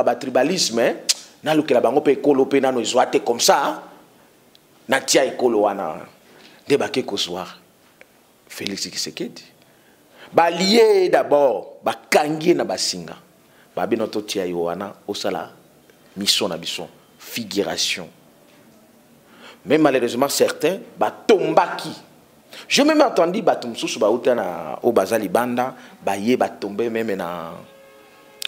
ba tribalisme na lukela bango pe ekolo pe nano ezwate comme ça na tia ekolo wana de bake kosoir Félix Tshisekedi ba lié d'abord ba kangie na basinga ba binoto tia yoana osala mission na bison figuration mais malheureusement certains ba tombaki. Je même entendu batumsusu ba utana au bazali banda ba ye ba tomber même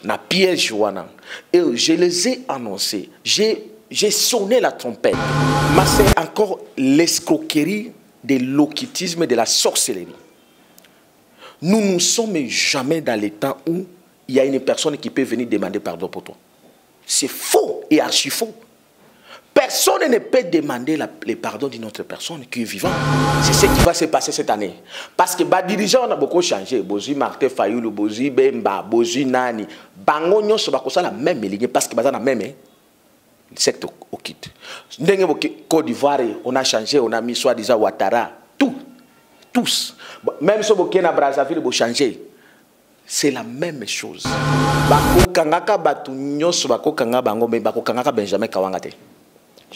na piège wana et je les ai annoncés. J'ai sonné la trompette. Mais c'est encore l'escroquerie de l'occultisme et de la sorcellerie. Nous ne sommes jamais dans les temps où il y a une personne qui peut venir demander pardon pour toi. C'est faux et archi faux. Personne ne peut demander le pardon d'une autre personne qui est vivante. C'est ce qui va se passer cette année. Parce que les dirigeants ont beaucoup changé. Bozi Martin Fayoulou, Bozi Bemba, Bozi Nani. Bango nyonso bakosa la même ligne parce que bazana même secte occulte. Côte d'Ivoire, on a changé, on a mis soi-disant Ouattara. Tous. Même si Burkina Brazzaville a changé. C'est la même chose. Bako kangaka batu nyonso bako kanga bango mais bako kangaka Benjamin Kawangate.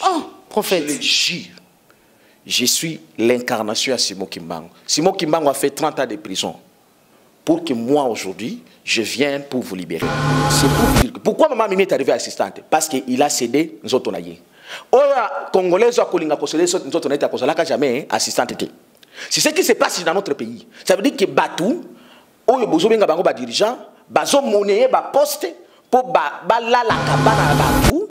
Oh, prophète. Je suis l'incarnation à Simon Kimbangu. Simon Kimbangu a fait 30 ans de prison. Pour que moi, aujourd'hui, je vienne pour vous libérer. C'est pour vous dire. Pourquoi maman Mimi est arrivée assistante? Parce qu'il a cédé, nous autres, on a dit. Oya, Congolais, nous autres, on a été jamais assistante. C'est ce qui se passe dans notre pays. Ça veut dire que Batou, Oyo, Bozobenga Bango, dirigeant, Bazo Monnaie, poste, pour la cabane à Batou.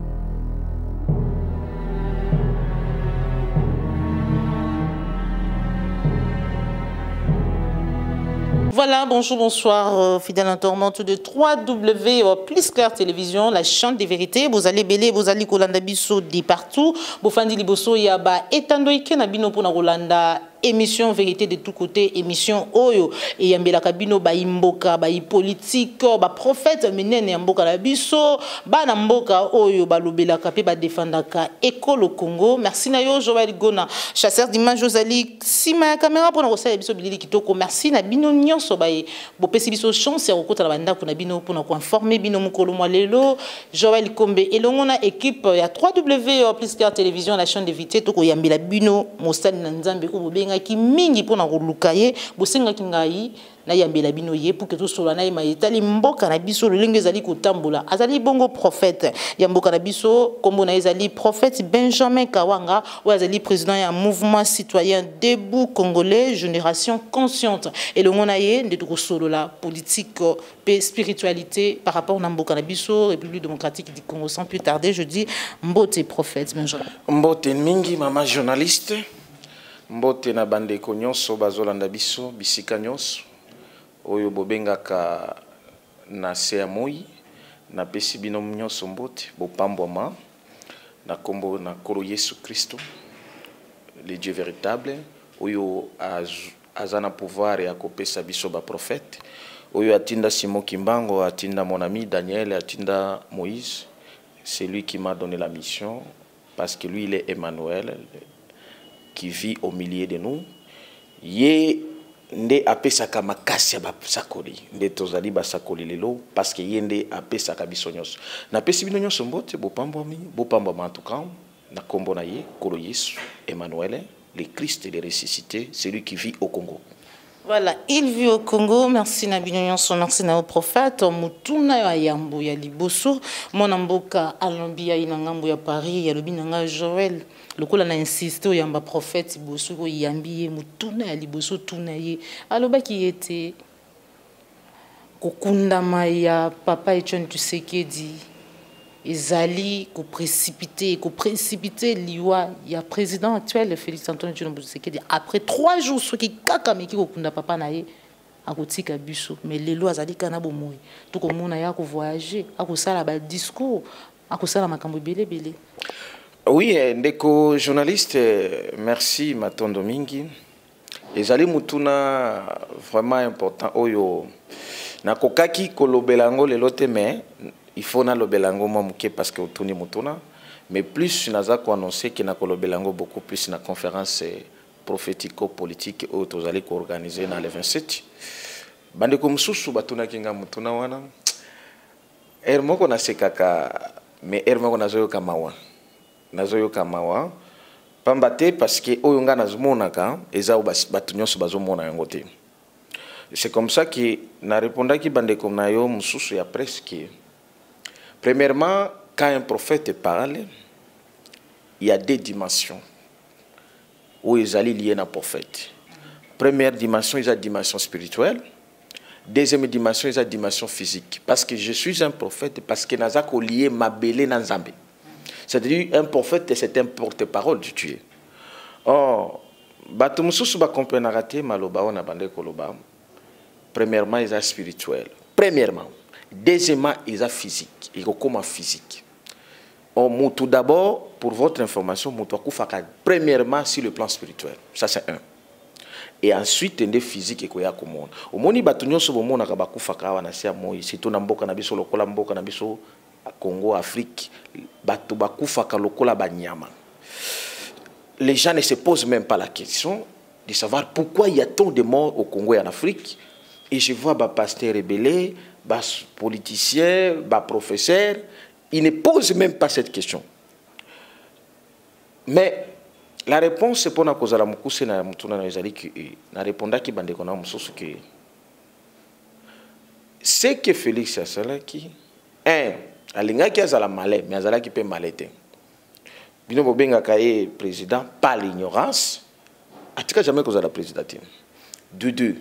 Voilà, bonjour, bonsoir, fidèles internautes de 3W plus Clair Télévision, la chaîne des vérités. Vous allez belé, vous allez Kolanda Bisso de partout. Vous fandi liboso yaba etando ikena bino pona Kolanda. Émission vérité de tous côtés, émission Oyo et yambela kabino ba imboka ba politique ba prophète menene yamboka la biso ba na mboka Oyo ba lobela kapé ba défendaka école Congo. Merci na yo Joël Gona, chasseur d'image Josali sima caméra pour na rosala biso bilili kitoko. Merci na bino nyonso ba bo pesi biso chance ya kokota la banda kuna bino pour na ko informer bino mukolo mwa lelo Joël Kombe et longona équipe ya 3W plus Clair Télévision, la chaîne de vérité to ko yambela bino mosali na nzambe ko qui mingi pona kolukaye bosenga kingai na yambela bino ye pour que tout cela na maitali mboka na biso lolenge ezali kotambola azali bongo prophète ya mboka na biso kombo na ezali prophète Benjamin Kawanga ou azali président ya mouvement citoyen debout congolais génération consciente et le mona ye de solo la politique et spiritualité par rapport na mboka na biso République démocratique du Congo. Sans plus tarder je dis mbote prophète Benjamin mbote mingi mama journaliste mbote na bandeko nyonso bazolanda biso bisika nyonso oyo bobengaka na se ya moi na pesi bino nyonso mbote bopambwama na kombo na kolo Yesu Kristo le Dieu véritable oyo azana pouvoir ya kopesa biso ba prophète oyo atinda Simon Kimbangu, atinda mon ami Daniel, atinda Moïse. C'est lui qui m'a donné la mission parce que lui il est Emmanuel qui vit au milieu de nous. Yé nde apesaka makasi ya basakoli nde tozali basakoli lelo parce que yé nde apesaka biso nyonso na pesi bino nyonso mbote bopambwami en tout cas na kombo na ye kolo Yesu Emmanuel le Christ et le ressuscité, celui qui vit au Congo. Voilà, il vit au Congo. Merci Nabinyon, merci na prophète. Mutuna ya yambo ya liboso. Mon amboka alambia inangambo ya Paris ya lobinanga Joël. Lokola na insiste yamba prophète boso ko yambi mutuna ya liboso tuna ye. Aloba ki était kokunda maya papa Etienne Tshisekedi. Ezali ko précipiter liwa ya président actuel Félix Antoine Tshisekedi après 3 jours ce qui kakameki kokunda papa na ye akotika biso mais lelo azali kana bomoi to komona ya ko voyager akosala ba discours akosala makambo belé. Oui, ndeko journaliste, merci matondo mingi. Ezali mutuna vraiment important oyo na kokaki kolobelango lelo te mais il faut na lobelango momuke parce que autouni mutuna mais plus naza ko annoncer que na kolobelango beaucoup plus na conférence prophético politique au tozali ko organiser na le 27 bande ko mususu batuna kinga mutuna wana Hermoko na sekaka, mais hermoko na zoyo kamawa. Na zoyo kamawa. Pambate parce que oyonga na zomonaka, eza batunyoso bazomona yango te. C'est comme ça que na répondaki bande comme na yo mususu ya presque. Premièrement, quand un prophète parle, il y a deux dimensions où ils allaient lier un prophète. Première dimension, il y a la dimension spirituelle. Deuxième dimension, il y a la dimension physique. Parce que je suis un prophète, parce que Nazako lié ma belé dans Zambé. C'est-à-dire, un prophète, c'est un porte-parole de Dieu. Or, Batumoussou va comprendre maloba on a bandé koloba. Premièrement, il y a spirituel. Premièrement. Deuxièmement, il y a physique. Il y a comment physique. Tout d'abord, pour votre information, premièrement sur le plan spirituel. Ça, c'est un. Et ensuite, il y a physique et il y a comment. Au moment où il y a surtout dans le Congo, Afrique, les gens ne se posent même pas la question de savoir pourquoi il y a tant de morts au Congo et en Afrique. Et je vois des pasteurs rebelles, des politiciens, des professeurs. Ils ne posent même pas cette question. Mais la réponse, c'est pour nous cause la mukuse na mutuna na ezali que na répondaki qui bande kona mususu que c'est que Félix Asalaki alingaki azala malais mais azalaki pe malete. Bino bobenga kaye président par l'ignorance atika jamais cause la présidentine. De deux,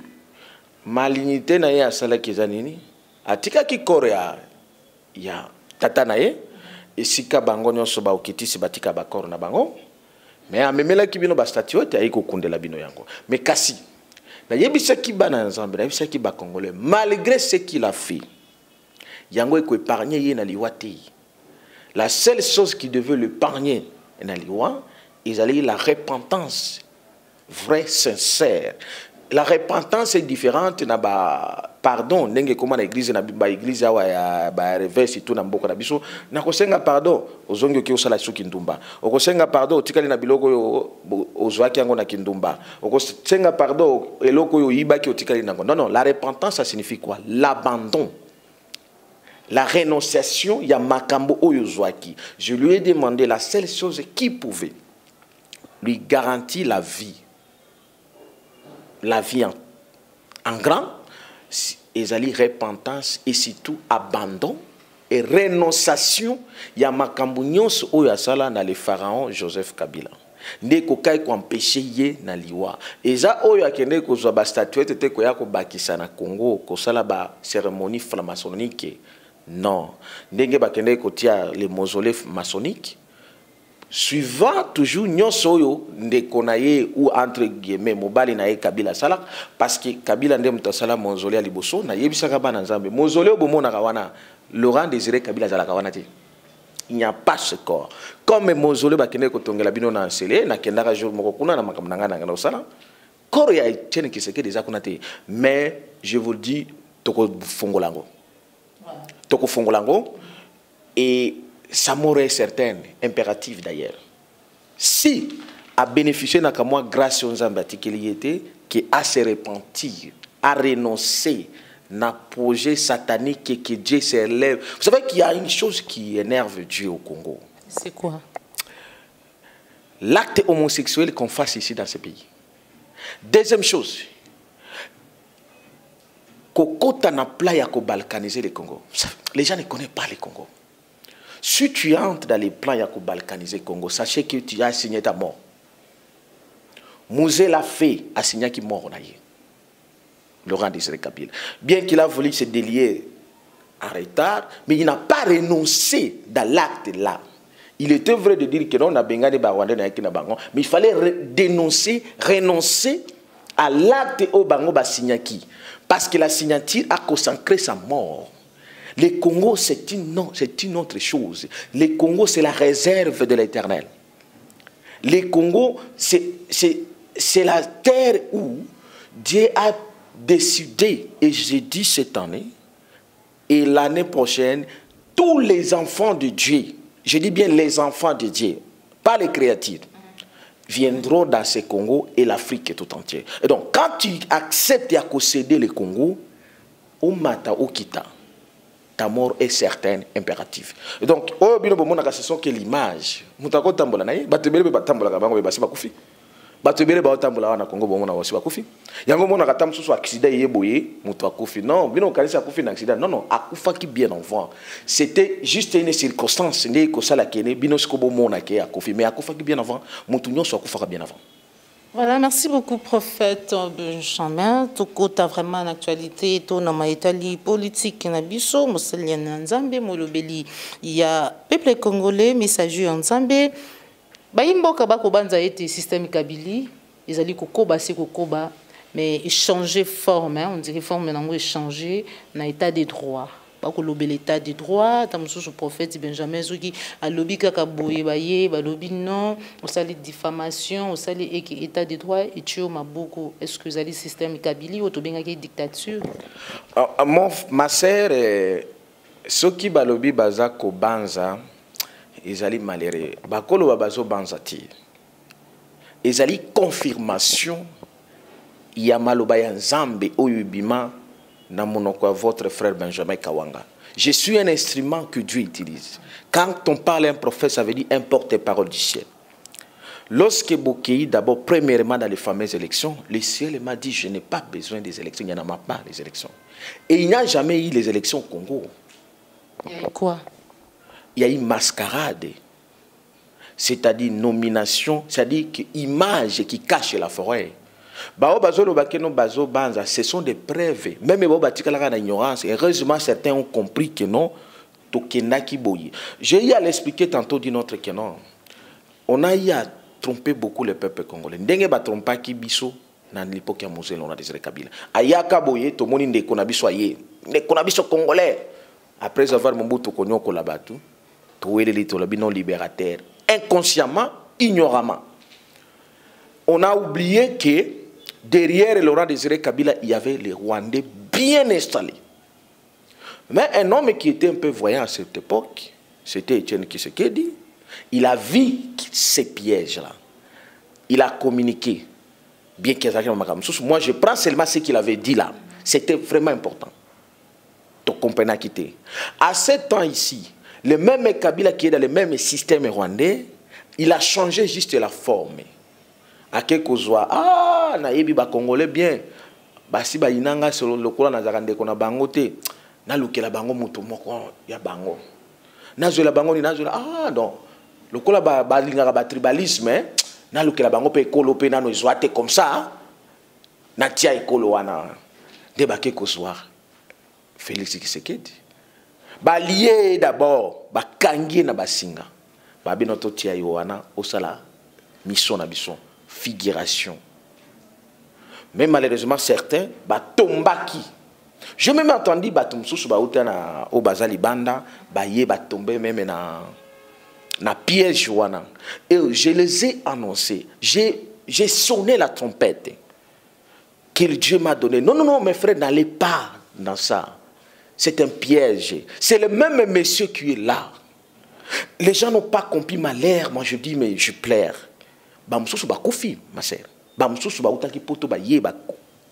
malignité na ye asalaki zanini atika ki korea ya tata na ye esika bango nyonso ba okitisi batika bakor na bango. Mais à même là qui vient au statut, il y a un la bino yango. Mais kasi, na yebisa ki ba na Nzambe, na yebisa ki ba congolais, malgré ce qu'il a fait, yango eko épargné ye na liwa te. La seule chose qui devait l'épargner na liwa, ils allaient la repentance vraie, sincère. La repentance est différente na ba pardon ndenge comment l'église na ba église ya ba reverse tout na mboka na biso na kosenga pardon ozongi ki osala su kindumba okosenga pardon otikali na biloko yo ozwaki yango na kindumba okosenga pardon eloko yo yibaki otikali nango. Non, la repentance ça signifie quoi? L'abandon, la rénonciation ya makambo oyo zwaki. Je lui ai demandé la seule chose qui pouvait lui garantir la vie en grand, ils allaient repentance et surtout abandon et renonciation. Il y a makambo nyonso oyo asala na le pharaon Joseph Kabila. Ndeko kai ko empêcher ye na liwa. Eza oyo akende ko zwa ba statuette te ko ya ko bakisa na Congo ko sala ba cérémonie franc-maçonnique. Non, ndenge bakende ko tia les mausolées maçonniques. Suivant toujours nyonso ndeko na ye ou entre guillemets mobali na ye Kabila salak parce que Kabila ndem mutasala mausolée liboso na yebisaka bana Nzambe mausolée bomona kawana Laurent Désiré Kabila zalaka wana te. Il n'y a pas ce corps comme mausolée bakende ko tongela bino na nsele na kendaka jour moko kuna na makambo nanga na osala corps ya Etienne Tshisekedi déjà kuna te. Mais je vous dis toko fongolango et sa mort est certaine, impérative d'ailleurs. Si a bénéficié de moi grâce aux ambatiquilités, qui a se repentir, a renoncé à projet satanique que Dieu s'élève. Vous savez qu'il y a une chose qui énerve Dieu au Congo. C'est quoi? L'acte homosexuel qu'on fasse ici dans ce pays. Deuxième chose, Kokota na playa ko balkaniser le Congo. Les gens ne connaissent pas le Congo. Si tu entres dans les plans pour balkaniser le Congo, sachez que tu as signé ta mort. Mouzé l'a fait, a signé qu'il est mort. Laurent Désiré Kabila. Bien qu'il a voulu se délier en retard, mais il n'a pas renoncé dans l'acte là. Il était vrai de dire que non, on a bengane barwande na yaki na bango, mais il fallait renoncer à l'acte au bango ba signaki parce que la signature a consacré sa mort. Le Congo, c'est une autre chose. Le Congo, c'est la réserve de l'Éternel. Le Congo, c'est la terre où Dieu a décidé, et j'ai dit cette année, et l'année prochaine, tous les enfants de Dieu, je dis bien les enfants de Dieu, pas les créatures, viendront dans ce Congo et l'Afrique tout entière. Et donc, quand tu acceptes de céder le Congo, au Mata, au Kita, ta mort est certaine, impérative. Et donc, oh, bino bomona ce sont que l'image. Mutako tambola naye, batebele ba tambola ka bango basi bakufi. Batebele ba tambola na Congo bomona basi bakufi. Yango mona ka tam susu accident yeboye, mutu akufi. Non, bino kanisa akufi na accident. Non non, akufa ki bien enfant. C'était juste une circonstance, né ko sala kene bino sko bomona ke akufi, mais akufa ki bien avant, mutu nyonso akufa bien avant. Voilà, merci beaucoup, prophète Benjamin. Toko ta vraiment en actualité, ton nom Italie politique nabiso, Mousselian Nzambe, Molobeli. Il y a peuple congolais, messager Nzambe. Baimboka bako banza été système Kabili, ils allaient kokoba c'est kokoba, mais changer forme, hein, on dirait forme maintenant changer dans l'état des droits. Bako lobé l'état des droits, tamusu le prophète Benjamin Zogi a lobby kaka boye baye, ba lobby non, on sali diffamation, on sali état des droits et tu au maboko. Est-ce que vous allez système Kabili ou to benga ki dictature? Ma sœur, ceux qui ba lobby baza ko banza, ils allaient malheureux. Bakolo babazo banza ti. Ils allaient confirmation ya maloba ya Nzambe oyubima. Votre frère Benjamin Kawanga. Je suis un instrument que Dieu utilise. Quand on parle à un prophète, ça veut dire un porte-parole du ciel. Lorsque Bokei, d'abord, premièrement dans les fameuses élections, le ciel m'a dit, je n'ai pas besoin des élections, il n'y en a pas les élections. Et il n'y a jamais eu les élections au Congo. Il y a eu quoi? Il y a eu mascarade. C'est-à-dire nomination, c'est-à-dire image qui cache la forêt. Ce sont des preuves. Même ignorance. Heureusement, certains ont compris que non. J'ai eu à l'expliquer tantôt d'une autre que non. On a eu à tromper beaucoup le peuple congolais. Ndenge ba trompa ki biso na l'époque ya Moselle on a Désiré Kabila. Ayaka boye to moni ndeko na biso aye. Ndeko na biso congolais. Après avoir Mobutu Konyoko labatu, to weleli to labi non libérateur. Inconsciemment, ignoramment. On a oublié que derrière Laurent Désiré Kabila, il y avait les Rwandais bien installés. Mais un homme qui était un peu voyant à cette époque, c'était Etienne Tshisekedi, il a vu ces pièges-là. Il a communiqué. Bien qu'il y ait moi, je prends seulement ce qu'il avait dit là. C'était vraiment important. Donc, on peut en quitter. À ce temps ici, le même Kabila qui est dans le même système rwandais, il a changé juste la forme. À quelque chose, ah, naïbi ba congolais bien, basi ba inanga sur le courant na zakande kona bangote, na luke la bango mutu moko ya bango, na zo la bango ni na zo ah non, le courant ba linga ba tribalisme, na luke la bango pe kolo pe na no zoate comme ça, na tia ekolo wana, débat quelque chose, Félix Tshisekedi, ba lié d'abord, ba kangi na basinga, ba binoto tia yoana osala mission na bison. Figuration. Mais malheureusement, certains, tombaki. Je même entendu batumsusu bautana au bazali banda, baye batombe même na piège wana. Et je les ai annoncés. J'ai sonné la trompette que Dieu m'a donné. Non, non, non, mes frères, n'allez pas dans ça. C'est un piège. C'est le même monsieur qui est là. Les gens n'ont pas compris ma l'air. Moi, je dis, mais je pleure. Bamsusu bakufi ma sœur bamsusu ba utaki poto ba ye ba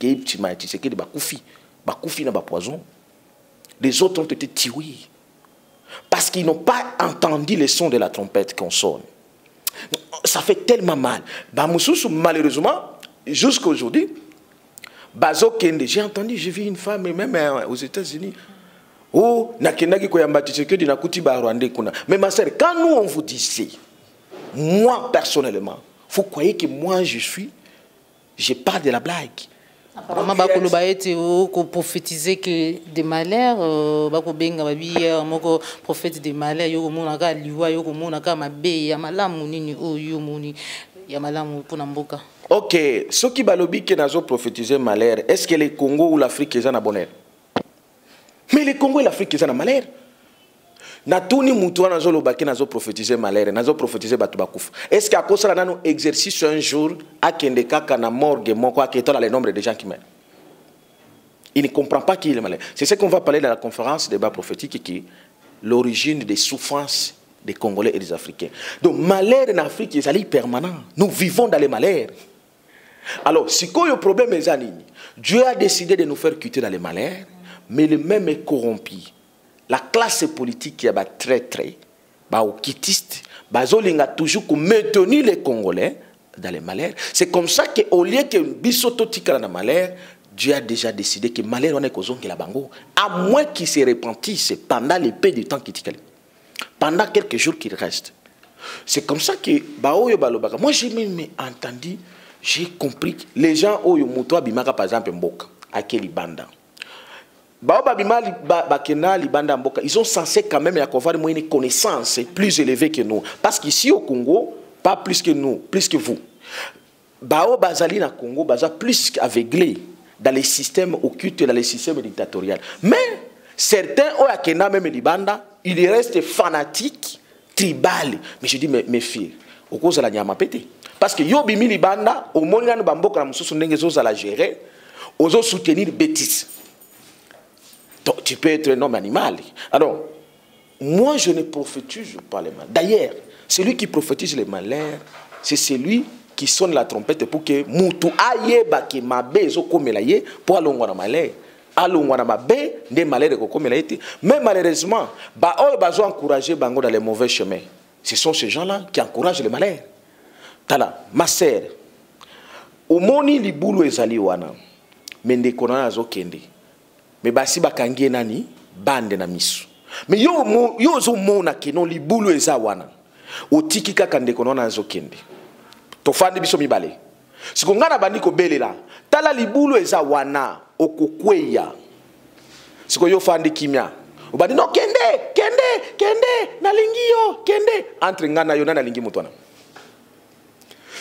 ke tima Tshisekedi bakufi na ba poison. Les autres ont été tués parce qu'ils n'ont pas entendu le son de la trompette qu'on sonne. Ça fait tellement mal. Bamsusu malheureusement jusqu'à aujourd'hui bazo kende, j'ai entendu, j'ai vu une femme même aux États-Unis. Oh, nakendaki ko yamba Tshisekedi na kuti ba Rwandais kuna. Mais ma sœur, quand nous on vous disait, moi personnellement, vous croyez que moi je parle de la blague. Apparemment, bakolo baete ko prophétiser que des malheurs, bako benga babi moko prophète des malheurs, yo mona ka liwa, yo mona ka mabe ya malamu nini o yo moni ya malamu pour mboka. OK, ceux qui balobi que nazo prophétiser malheur, est-ce que le Congo ou l'Afrique est en bonheur? Mais le Congo et l'Afrique est en malheur. Natuni mutuwa nazo lobaki nazo prophétiser malheur, nazo prophétiser batu bakufa. Est-ce qu'à cause de nano exercice un jour à kende kaka na morgue moko a dans le nombre de gens qui meurent? Il ne comprend pas qui est le malheur. C'est ce qu'on va parler dans la conférence débat prophétique qui est l'origine des souffrances des Congolais et des Africains. Donc malheur en Afrique est permanent. Nous vivons dans les malheurs. Alors, si quoi le problème est Dieu a décidé de nous faire quitter dans les malheurs, mais le même est corrompu. la classe politique qui est très très okitiste, bazolinga toujours pour maintenir les Congolais dans les malheurs. C'est comme ça qu'au lieu que Bisoto tika na malheur, Dieu a déjà décidé que malheur on est causé que la bango, à moins qu'il se repentisse pendant le peu de temps qui tika, pendant quelques jours qu'il reste. C'est comme ça que moi j'ai même entendu, j'ai compris que les gens oyo muto abimaka par exemple mboka akeli banda. Ils sont censés quand même avoir une connaissance plus élevée que nous. Parce qu'ici au Congo, pas plus que nous, plus que vous. Bao Bazali na Congo, Baza plus aveuglé dans les systèmes occultes, dans les systèmes dictatoriaux. Mais certains, même Libanda, ils restent fanatiques, tribales. Mais je dis, mes filles, au cause de la nyama pété. Parce que yo bimi Libanda, au monde où Bamboka na mususu ndenge zo la gérer, ozo soutenir bêtises. Donc, tu peux être un homme animal. Alors, moi, je ne prophétise pas les malheurs. D'ailleurs, celui qui prophétise les malheurs, c'est celui qui sonne la trompette pour que Moutou aye baki mabe zo komelaye pour alongwa na malheur. Alongwa na mabe des malheurs ko komelaye. Mais malheureusement, bazo encourager bango dans les mauvais chemins. Ce sont ces gens-là qui encouragent les malheurs. Tala, ma sœur, au moni libulu ezali wana, mende konana zo kende. Mais basi bakangie nani bande na misu. Mais yo zo mona keno libulu eza wana. Otiki kaka ndeko nona zo kende. Tofandi biso mibale. Sikonga na bandi ko belela. Tala libulu eza wana okokweya. Siko yo fandi kimia. Obadi no kende na lingio kende entre ngana yo na lingi mutwana.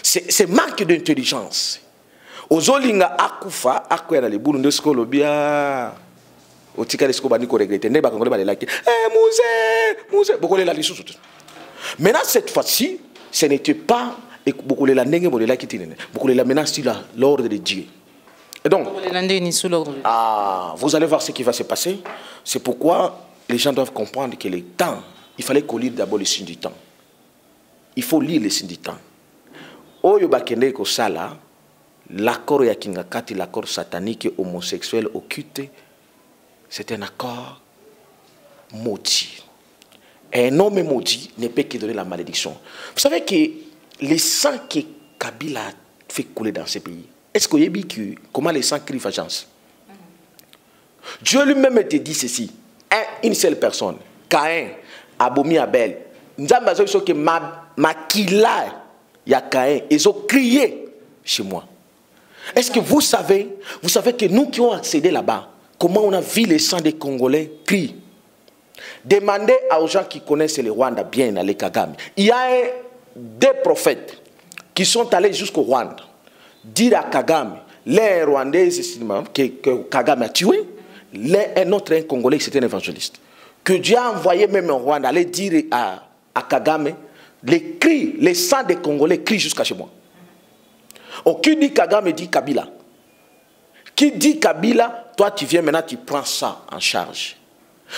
C'est manque d'intelligence. Ozolinga akufa akwya na libulu ndesiko lobia. Otika lesko bandi ko regretter ne ba kongole ba lelaki. Muse bokolela lisusu. Maintenant cette fois-ci, ce n'était pas bokolela ndenge bolela kitine. Bokolela maintenant sur l'ordre de Dieu. Et donc vous allez voir ce qui va se passer. C'est pourquoi les gens doivent comprendre que le temps, il fallait qu'on lise d'abord le signe du temps. Il faut lire le signe du temps. Oyo bakende ko sala l'accord ya kingakati, l'accord satanique homosexuel occulte, c'est un accord maudit. Un homme maudit ne peut que donner la malédiction. Vous savez que les sangs que Kabila a fait couler dans ce pays, est-ce que vous avez vu comment les sangs crient vengeance? Dieu lui-même te dit ceci. Une seule personne, Caïn, abomi Abel. Nous avons dit que Makila, il y a Caïn, ils ont crié chez moi. Est-ce que vous savez que nous qui avons accédé là-bas, comment on a vu les sangs des Congolais crier? Demandez aux gens qui connaissent le Rwanda bien, les Kagame. Il y a des prophètes qui sont allés jusqu'au Rwanda, dire à Kagame, les Rwandais que Kagame a tué, un autre Congolais, c'était un évangéliste. Que Dieu a envoyé même au Rwanda, aller dire à Kagame, les cris, les sangs des Congolais crient jusqu'à chez moi. Qui dit Kagame dit Kabila. Qui dit Kabila, toi tu viens maintenant, tu prends ça en charge.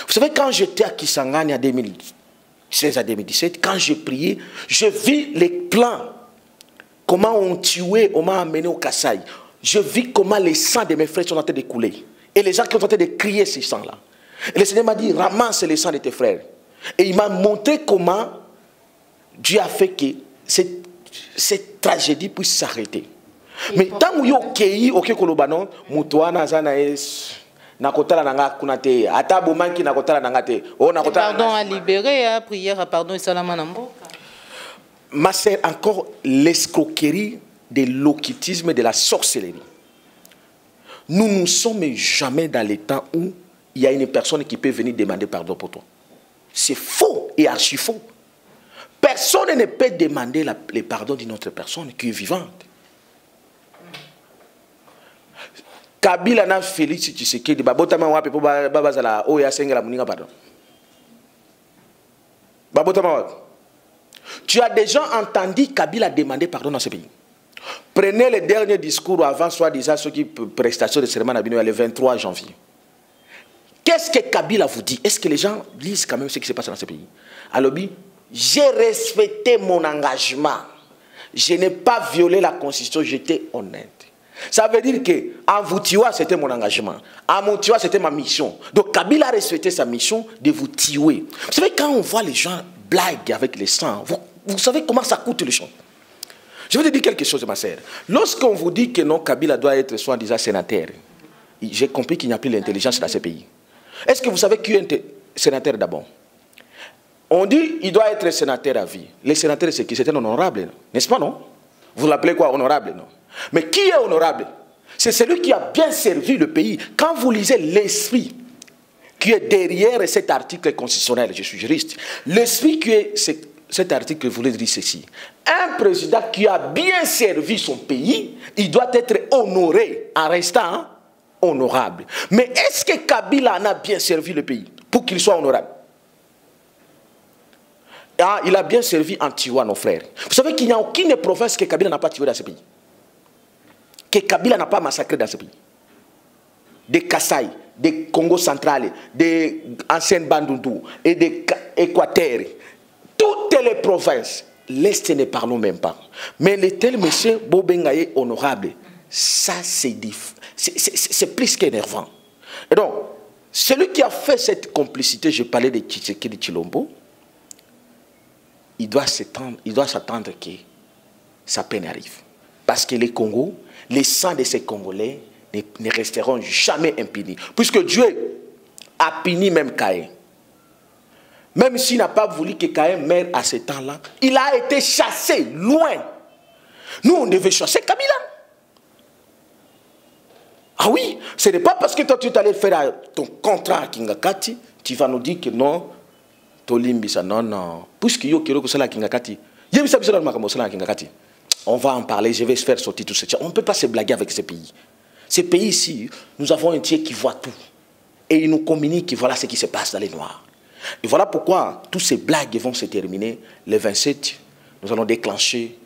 Vous savez, quand j'étais à Kisangani en 2016 à 2017, quand j'ai prié, je vis les plans. Comment on tuait, on m'a amené au Kassai. Je vis comment les sangs de mes frères sont en train de couler. Et les gens qui sont en train de crier ces sangs-là. Et le Seigneur m'a dit, ramasse les sangs de tes frères. Et il m'a montré comment Dieu a fait que cette tragédie puisse s'arrêter. Mais tant que vous avez ok kolobano, mutuana zana es nakotala nanga kunate, ata bomanki nakotala nangate. Oh nakotala. Pardon à libérer, prière à pardon et salam nambo. Ma sœur, encore l'escroquerie de l'occultisme et de la sorcellerie. Nous ne sommes jamais dans les temps où il y a une personne qui peut venir demander pardon pour toi. C'est faux et archi faux. Personne ne peut demander le pardon d'une autre personne qui est vivante. Kabila na Félix Tshisekedi babotama wapi po babazala oya sengela muninga pardon. Babotama wapi. Tu as déjà entendu Kabila demander pardon dans ce pays. Prenez le dernier discours avant soi-disant ceux qui prestation de serment à le 23 janvier. Qu'est-ce que Kabila vous dit? Est-ce que les gens lisent quand même ce qui se passe dans ce pays? Alors, j'ai respecté mon engagement. Je n'ai pas violé la constitution, j'étais honnête. Ça veut dire que en vous tuant, c'était mon engagement. En me tuant, c'était ma mission. Donc Kabila a respecté sa mission de vous tuer. Vous savez, quand on voit les gens blaguer avec les sangs, vous savez comment ça coûte le champ. Je vais te dire quelque chose, ma sœur. Lorsqu'on vous dit que non, Kabila doit être soi-disant sénateur, j'ai compris qu'il n'y a plus l'intelligence dans ce pays. Est-ce que vous savez qui est sénateur d'abord? On dit qu'il doit être sénateur à vie. Les sénateurs, c'est qui? C'est un honorable, n'est-ce pas, non? Vous l'appelez quoi, honorable, non? Mais qui est honorable? C'est celui qui a bien servi le pays. Quand vous lisez l'esprit qui est derrière cet article constitutionnel, je suis juriste, l'esprit qui est cet article voulait dire ceci. Un président qui a bien servi son pays, il doit être honoré en restant honorable. Mais est-ce que Kabila en a bien servi le pays pour qu'il soit honorable? Ah, il a bien servi en tuant nos frères. Vous savez qu'il n'y a aucune province que Kabila n'a pas tué dans ce pays. Que Kabila n'a pas massacré dans ce pays. Des Kasaï, des Congo central, des anciennes Bandundu et des Équateur. Toutes les provinces, l'Est ne parlons même pas. Mais le tel monsieur Bobengaye honorable, ça c'est plus qu'énervant. Et donc, celui qui a fait cette complicité, je parlais de Tshisekedi de Tshilombo, il doit s'attendre que sa peine arrive. Parce que les Congos, les sangs de ces Congolais ne resteront jamais impunis. Puisque Dieu a puni même Caïn. Même s'il n'a pas voulu que Caïn meure à ce temps-là, il a été chassé loin. Nous, on devait chasser Kabila. Ah oui, ce n'est pas parce que toi tu es allé faire ton contrat à Kingakati, tu vas nous dire que non, Tolimbisa, non, non. Puisque yo kero ko sala Kingakati, yebisa biso na makambo sala Kingakati. On va en parler, je vais faire sortir tout ça. On ne peut pas se blaguer avec ces pays. Ces pays-ci, nous avons un Dieu qui voit tout. Et il nous communique, voilà ce qui se passe dans les Noirs. Et voilà pourquoi toutes ces blagues vont se terminer. Le 27, nous allons déclencher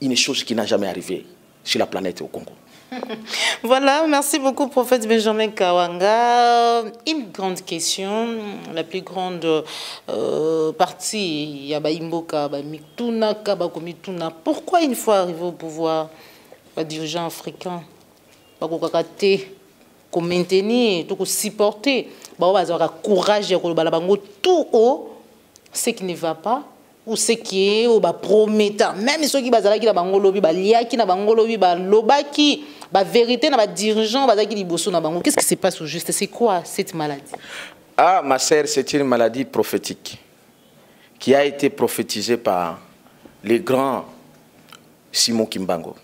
une chose qui n'a jamais arrivé sur la planète au Congo. Voilà, merci beaucoup, prophète Benjamin Kawanga. Une grande question, la plus grande partie, Yabaimboka, Mituna, Kabakomituna. Pourquoi une fois arrivé au pouvoir, les dirigeants africains, pour maintenir, pour supporter, pour avoir le courage de tout haut, ce qui ne va pas, ou ce qui est promettant. Même ceux qui sont là, qui sont là, qui sont la vérité, les dirigeants, qu'est-ce qui se passe au juste? C'est quoi cette maladie? Ah, ma sœur, c'est une maladie prophétique qui a été prophétisée par les grands Simon Kimbangu.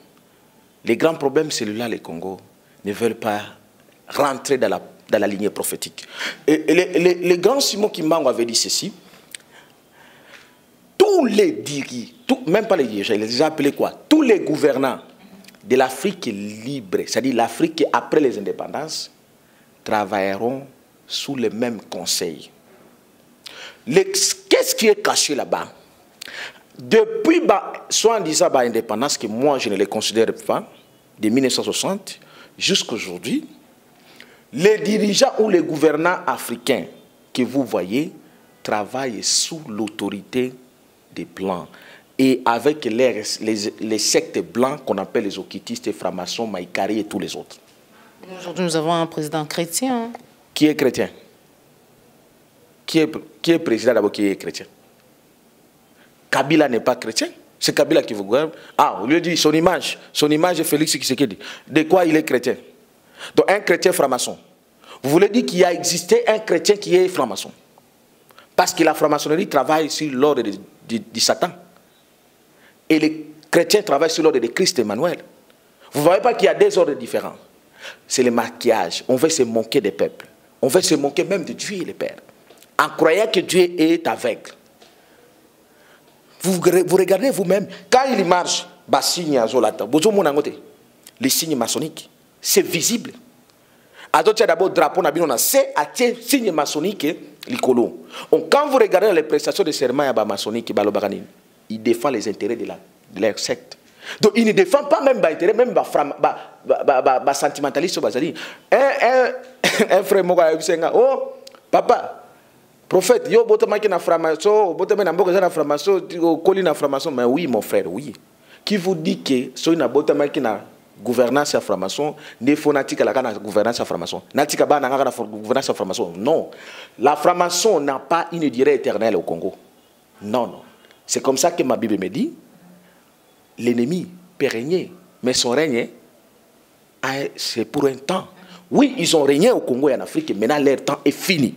Les grands problèmes, c'est là, les Congo ne veulent pas rentrer dans la lignée prophétique. Et les grands Simon Kimbangu avaient dit ceci. Tous les dirigeants, même pas les dirigeants, ils les appelaient quoi? Tous les gouvernants de l'Afrique libre, c'est-à-dire l'Afrique après les indépendances, travailleront sous le même conseil. Qu'est-ce qui est caché là-bas? Depuis, soit en disant l'indépendance, que moi je ne les considère pas, de 1960 jusqu'à aujourd'hui, les dirigeants ou les gouvernants africains que vous voyez travaillent sous l'autorité des Blancs. Et avec les sectes blancs qu'on appelle les occultistes, francs-maçons, maïkari et tous les autres. Aujourd'hui, nous avons un président chrétien. Qui est chrétien? Qui est président d'abord qui est chrétien? Kabila n'est pas chrétien. C'est Kabila qui vous gouverne. Ah, on lui dit son image est Félix Tshisekedi. De quoi il est chrétien? Donc un chrétien franc-maçon. Vous voulez dire qu'il a existé un chrétien qui est franc-maçon? Parce que la franc-maçonnerie travaille sur l'ordre du Satan. Et les chrétiens travaillent sur l'ordre de Christ Emmanuel. Vous ne voyez pas qu'il y a des ordres différents. C'est le maquillage. On veut se moquer des peuples. On veut se moquer même de Dieu et le Père. En croyant que Dieu est aveugle. Vous regardez vous-même. Quand il marche, les signes maçonniques, c'est visible. D'abord, drapeau, c'est un signe maçonnique. Quand vous regardez les prestations de serment maçonnique, il défend les intérêts de leur secte. Donc il ne défend pas même l'intérêt, même les sentimentalistes. Un frère m'a dit, oh, papa, prophète, yo botamaki na framaso, botamaki na mboka na framaso, koli na framaso. Mais oui, mon frère, oui. Qui vous dit que so na botamaki na gouvernance à franc-maçon, ne faut natika la gouvernance à franc-maçon. Natika ba na gouvernance à franc-maçon. Non. La franc-maçon n'a pas une durée éternelle au Congo. Non, non. C'est comme ça que ma Bible me dit, l'ennemi peut régner, mais son règne, c'est pour un temps. Oui, ils ont régné au Congo et en Afrique, maintenant leur temps est fini.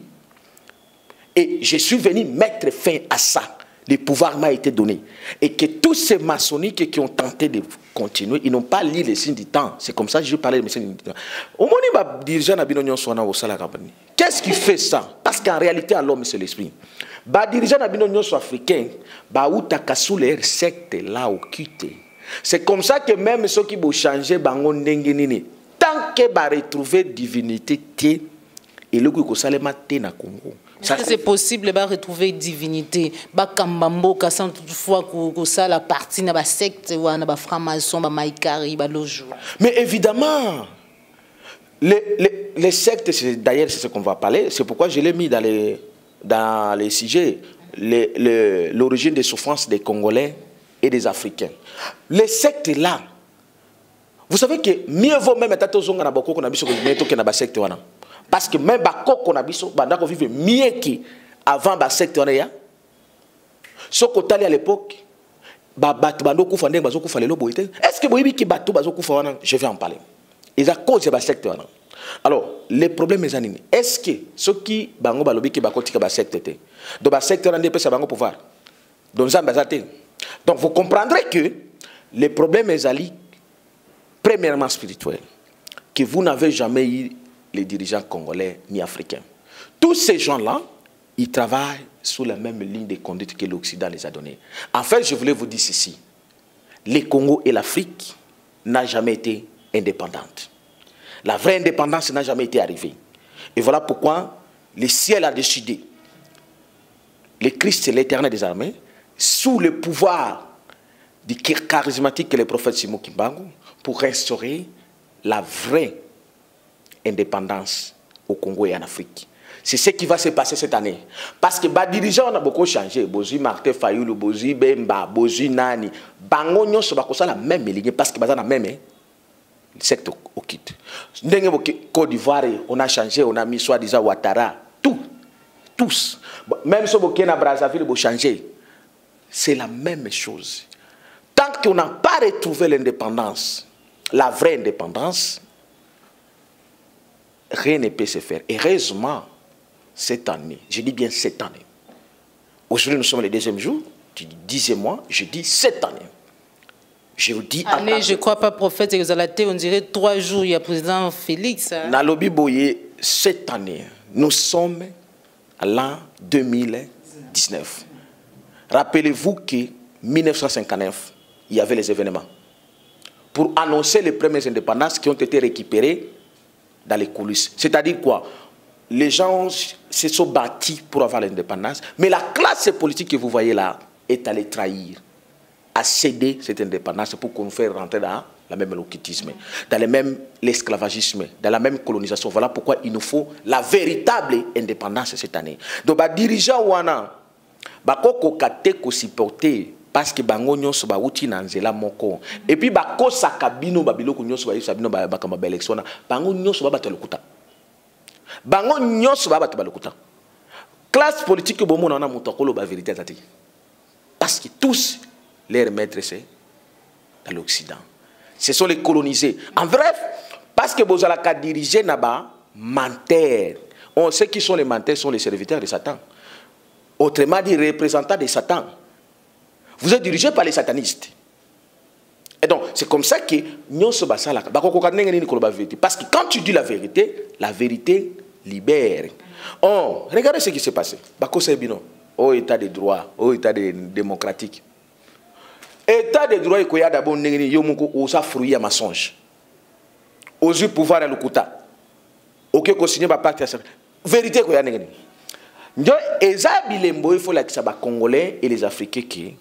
Et je suis venu mettre fin à ça. Le pouvoir m'a été donné. Et que tous ces maçonniques qui ont tenté de continuer, ils n'ont pas lu les signes du temps. C'est comme ça que je parlais des signes du temps. Qu'est-ce qui fait ça? Parce qu'en réalité, l'homme, c'est l'esprit. Les dirigeants africains, les sectes là au QT. C'est comme ça que même ceux qui vont changer, tant qu'ils vont retrouver divinité, et le coup que na Congo. C'est possible de retrouver divinité. Bakambambo, sans toutefois que ça la partie na ba secte ou na ba franc-maçon, ba maïkari, ba lojo. Mais évidemment, les sectes, d'ailleurs, c'est ce qu'on va parler. C'est pourquoi je l'ai mis dans les sujets. L'origine des souffrances des Congolais et des Africains. Les sectes là, vous savez que mieux vaut même être zonga na boko na biso que na ba secte wana. Parce que même bako na biso banda ko vivre mieux qu'avant ba secte wana ya. Ce qu'on à l'époque, batu bando kufa ndenge bazo kufa lelo boité. Est-ce que boyibi ki batu bazo kufa wana? Je vais en parler. Et à cause de ba secte wana. Alors, les problèmes est animés. Est-ce que ceux qui bango balobi ki bako tika ba secte té. Donc ba secte wana ndepesa bango pouvoir. Donc zambazate. Donc vous comprendrez que les problèmes est ali premièrement spirituel, que vous n'avez jamais eu les dirigeants congolais ni africains. Tous ces gens-là, ils travaillent sous la même ligne de conduite que l'Occident les a donnée. En fait, je voulais vous dire ceci. Le Congo et l'Afrique n'ont jamais été indépendantes. La vraie indépendance n'a jamais été arrivée. Et voilà pourquoi le ciel a décidé, le Christ, l'Éternel des armées, sous le pouvoir du charismatique que le prophète Simon Kimbangu, pour restaurer la vraie indépendance au Congo et en Afrique. C'est ce qui va se passer cette année. Parce que les dirigeants ont beaucoup changé. Bozi Martin Fayoulou, Bozi Bemba, Bozi Nani. Bango nyonso bakosa la même ligne parce que bazana même secteur au kit. Côte d'Ivoire, on a changé, on a mis soi-disant Ouattara. Tous. Même si on a Brazzaville, on a changé. C'est la même chose. Tant qu'on n'a pas retrouvé l'indépendance, la vraie indépendance, rien ne peut se faire. Heureusement, cette année, je dis bien cette année. Aujourd'hui, nous sommes le deuxième jour, tu dis 10e mois, je dis cette année. Je vous dis... Année, je ne crois pas, prophète Exalaté, on dirait 3 jours, il y a président Félix. Nalobi Boye, cette année, nous sommes à l'an 2019. Rappelez-vous que 1959, il y avait les événements. Pour annoncer les premières indépendances qui ont été récupérées dans les coulisses. C'est-à-dire quoi? Les gens se sont bâtis pour avoir l'indépendance, mais la classe politique que vous voyez là est allée trahir, à céder cette indépendance pour qu'on nous fasse rentrer dans le même loquitisme, dans le même l'esclavagisme, dans la même colonisation. Voilà pourquoi il nous faut la véritable indépendance cette année. Donc, les dirigeants wana, bakoko kate ko supporter parce que bango nyonso ba uti na nzela moko et puis bako sakabino babiloko nyonso ba yisabino ba bakama ba election bango nyonso ba batalokuta bango nyonso ba batalokuta classe politique bomo na mutokolo ba vérité tati parce que tous les maîtres c'est dans l'Occident. Ce sont les colonisés. En bref, parce que bozala ka diriger na ba menteurs. On sait qui sont les menteurs, sont les serviteurs de Satan. Autrement dit, représentants de Satan. Vous êtes dirigé par les satanistes. Et donc, c'est comme ça que parce que quand tu dis la vérité libère. Oh, regardez ce qui s'est passé. Au état de droit, au état démocratique. État de droit, il y a d'abord un fruit à mensonge. Aux pouvoir à l'Okuta. Ok, consigné par parti à ça. Vérité, il y a il faut que les Congolais et les Africains qui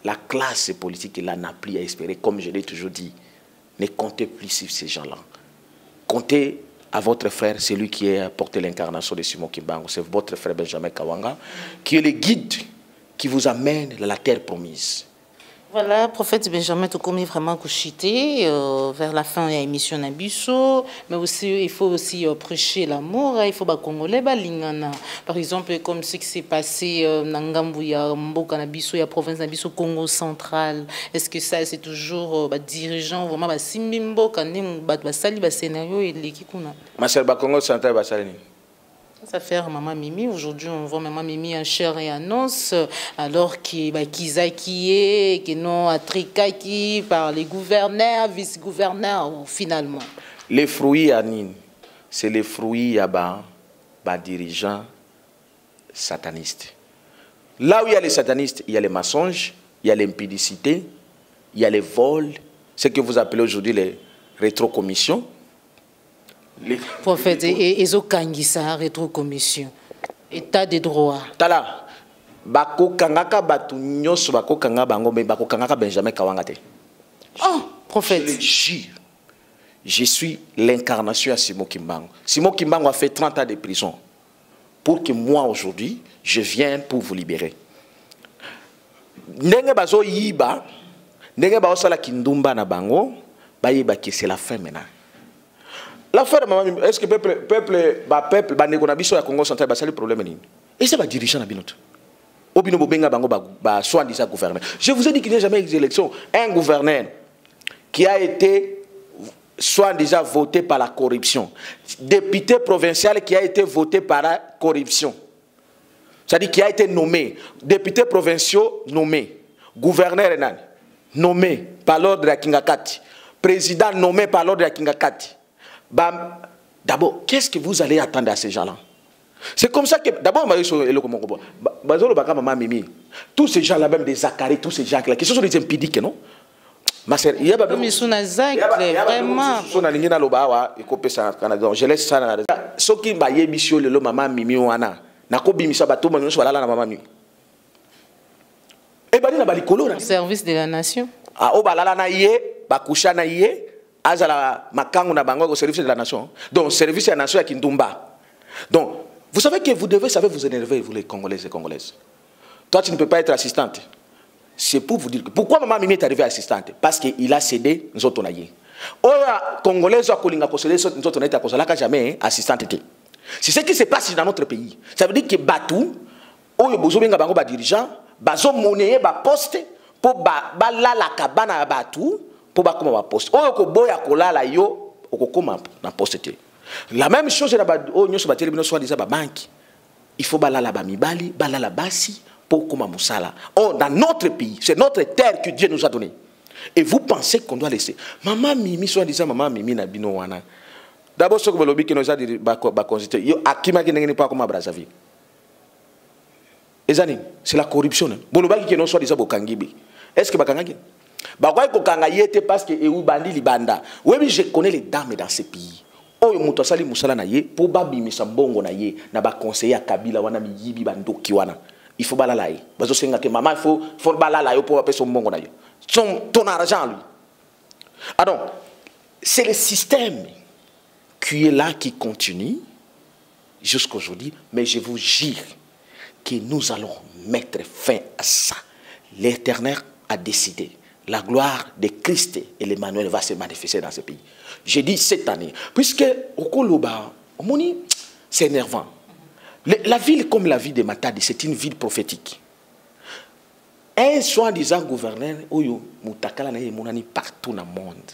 la classe politique là n'a plus à espérer, comme je l'ai toujours dit. Ne comptez plus sur ces gens-là. Comptez à votre frère, celui qui a porté l'incarnation de Simon Kimbangu, c'est votre frère Benjamin Kawanga, qui est le guide qui vous amène à la terre promise. Voilà, prophète Benjamin Tokomi vraiment couchité vers la fin de l'émission Nabiso, mais aussi il faut aussi prêcher l'amour, il faut ba Congolais ba lingana. Par exemple, comme ce qui s'est passé dans Ngambu ya Mboka Nabiso, ya province Nabiso Congo central. Est-ce que ça c'est toujours dirigeant vraiment ba simbi Mboka ne ba sali ba scénario et l'équipe kuna. Ma sœur ba Congo central ba sali. Ça fait Maman Mimi. Aujourd'hui, on voit Maman Mimi en chair et en os, alors qu'il est, que non, Atrika qui par les gouverneurs, vice-gouverneurs, finalement. Les fruits à Nîmes, c'est les fruits à bas dirigeants satanistes. Là où il y a les satanistes, il y a les mensonges, il y a l'impudicité, il y a les vols, ce que vous appelez aujourd'hui les rétrocommissions. Prophète, et Kangisa, rétrocommission, état de droit. Tala, bako kangaka batu nyos bako kanga bango mais bako kangaka Benjamin Kawangate. Oh, prophète. Je le jure, je suis l'incarnation à Simon Kimbango. Simon Kimbango a fait 30 ans de prison pour que moi aujourd'hui, je vienne pour vous libérer. Ndenge bazo yiba, ndenge bazo sala kindumba na bango, ba yiba que c'est la fin maintenant. L'affaire, est-ce que le peuple, Banegonabiso à Congo central, c'est le problème? Et c'est le dirigeant de Binout. Obino Bobenga Bango, soit disant gouverneur. Je vous ai dit qu'il n'y a jamais eu d'élection. Un gouverneur qui a été soit déjà voté par la corruption. Député provincial qui a été voté par la corruption. C'est-à-dire qui a été nommé. Député provinciaux nommé. Gouverneur nommé par l'ordre de la Kingakati. Président nommé par l'ordre de la Kingakati. D'abord, qu'est-ce que vous allez attendre à ces gens-là? C'est comme ça que, d'abord, tous ces gens-là, même des Zacharie, tous ces gens-là, qui sont des impudiques, non? Il y a vraiment. Je laisse ça. Ce qui m'a dit, monsieur, le maman Mimi wana, nako bimisa bato manyo so balala na maman Mimi. Et bali na bali kolo na. Service de la nation. Ah, o balala na yé, bakusha na yé. Azala makangu na bango au service de la nation. Donc, service de la nation à Kindumba. Donc, vous savez que vous devez vous énerver, vous les Congolais et Congolaises. Toi, tu ne peux pas être assistante. C'est pour vous dire que pourquoi maman Mimi est arrivée assistante? Parce qu'il a cédé nous autres. Oya Congolais ou Kolinga Kosele nous autres n'était à jamais assistante. C'est ce qui se passe dans notre pays. Ça veut dire que Batou, Oyo Bozobenga Bango ba dirigeant, Bazo monnaie ba poste pour ba la cabane Batou. Pour ba comment poste o boya kolala yo okokoma na poste. La même chose na ba o nyoso ba telebino soit disant ba banque, il faut balala ba mibali balala basi pour comment musala. Oh, dans notre pays, c'est notre terre que Dieu nous a donné, et vous pensez qu'on doit laisser maman Mimi soit disant maman Mimi na bino wana? D'abord ce que le que nous a dit ba consulter yo akima ki ngeni pas comme Brazzaville. Ezani, c'est la corruption. Bolobaki que non soit disant bokangibi. Est-ce que bakangaki parce que oui, je connais les dames dans ces pays. Oh, mutosali musala na ye pour babi misambongo na ye na ba conseiller à Kabila wana mi yibi bandoki wana. Il faut balala ye. Bazo senga ke maman il faut balala yo pour appeler son bongo na yo. Ton argent lui. Alors, c'est le système qui est là qui continue jusqu'aujourd'hui, mais je vous jure que nous allons mettre fin à ça. L'Éternel a décidé. La gloire de Christ et l'Emmanuel va se manifester dans ce pays. J'ai dit cette année, puisque au Koloba, c'est énervant. La ville comme la ville de Matadi, c'est une ville prophétique. Un soi-disant gouverneur, Oyo, Moutakala na monani partout dans le monde.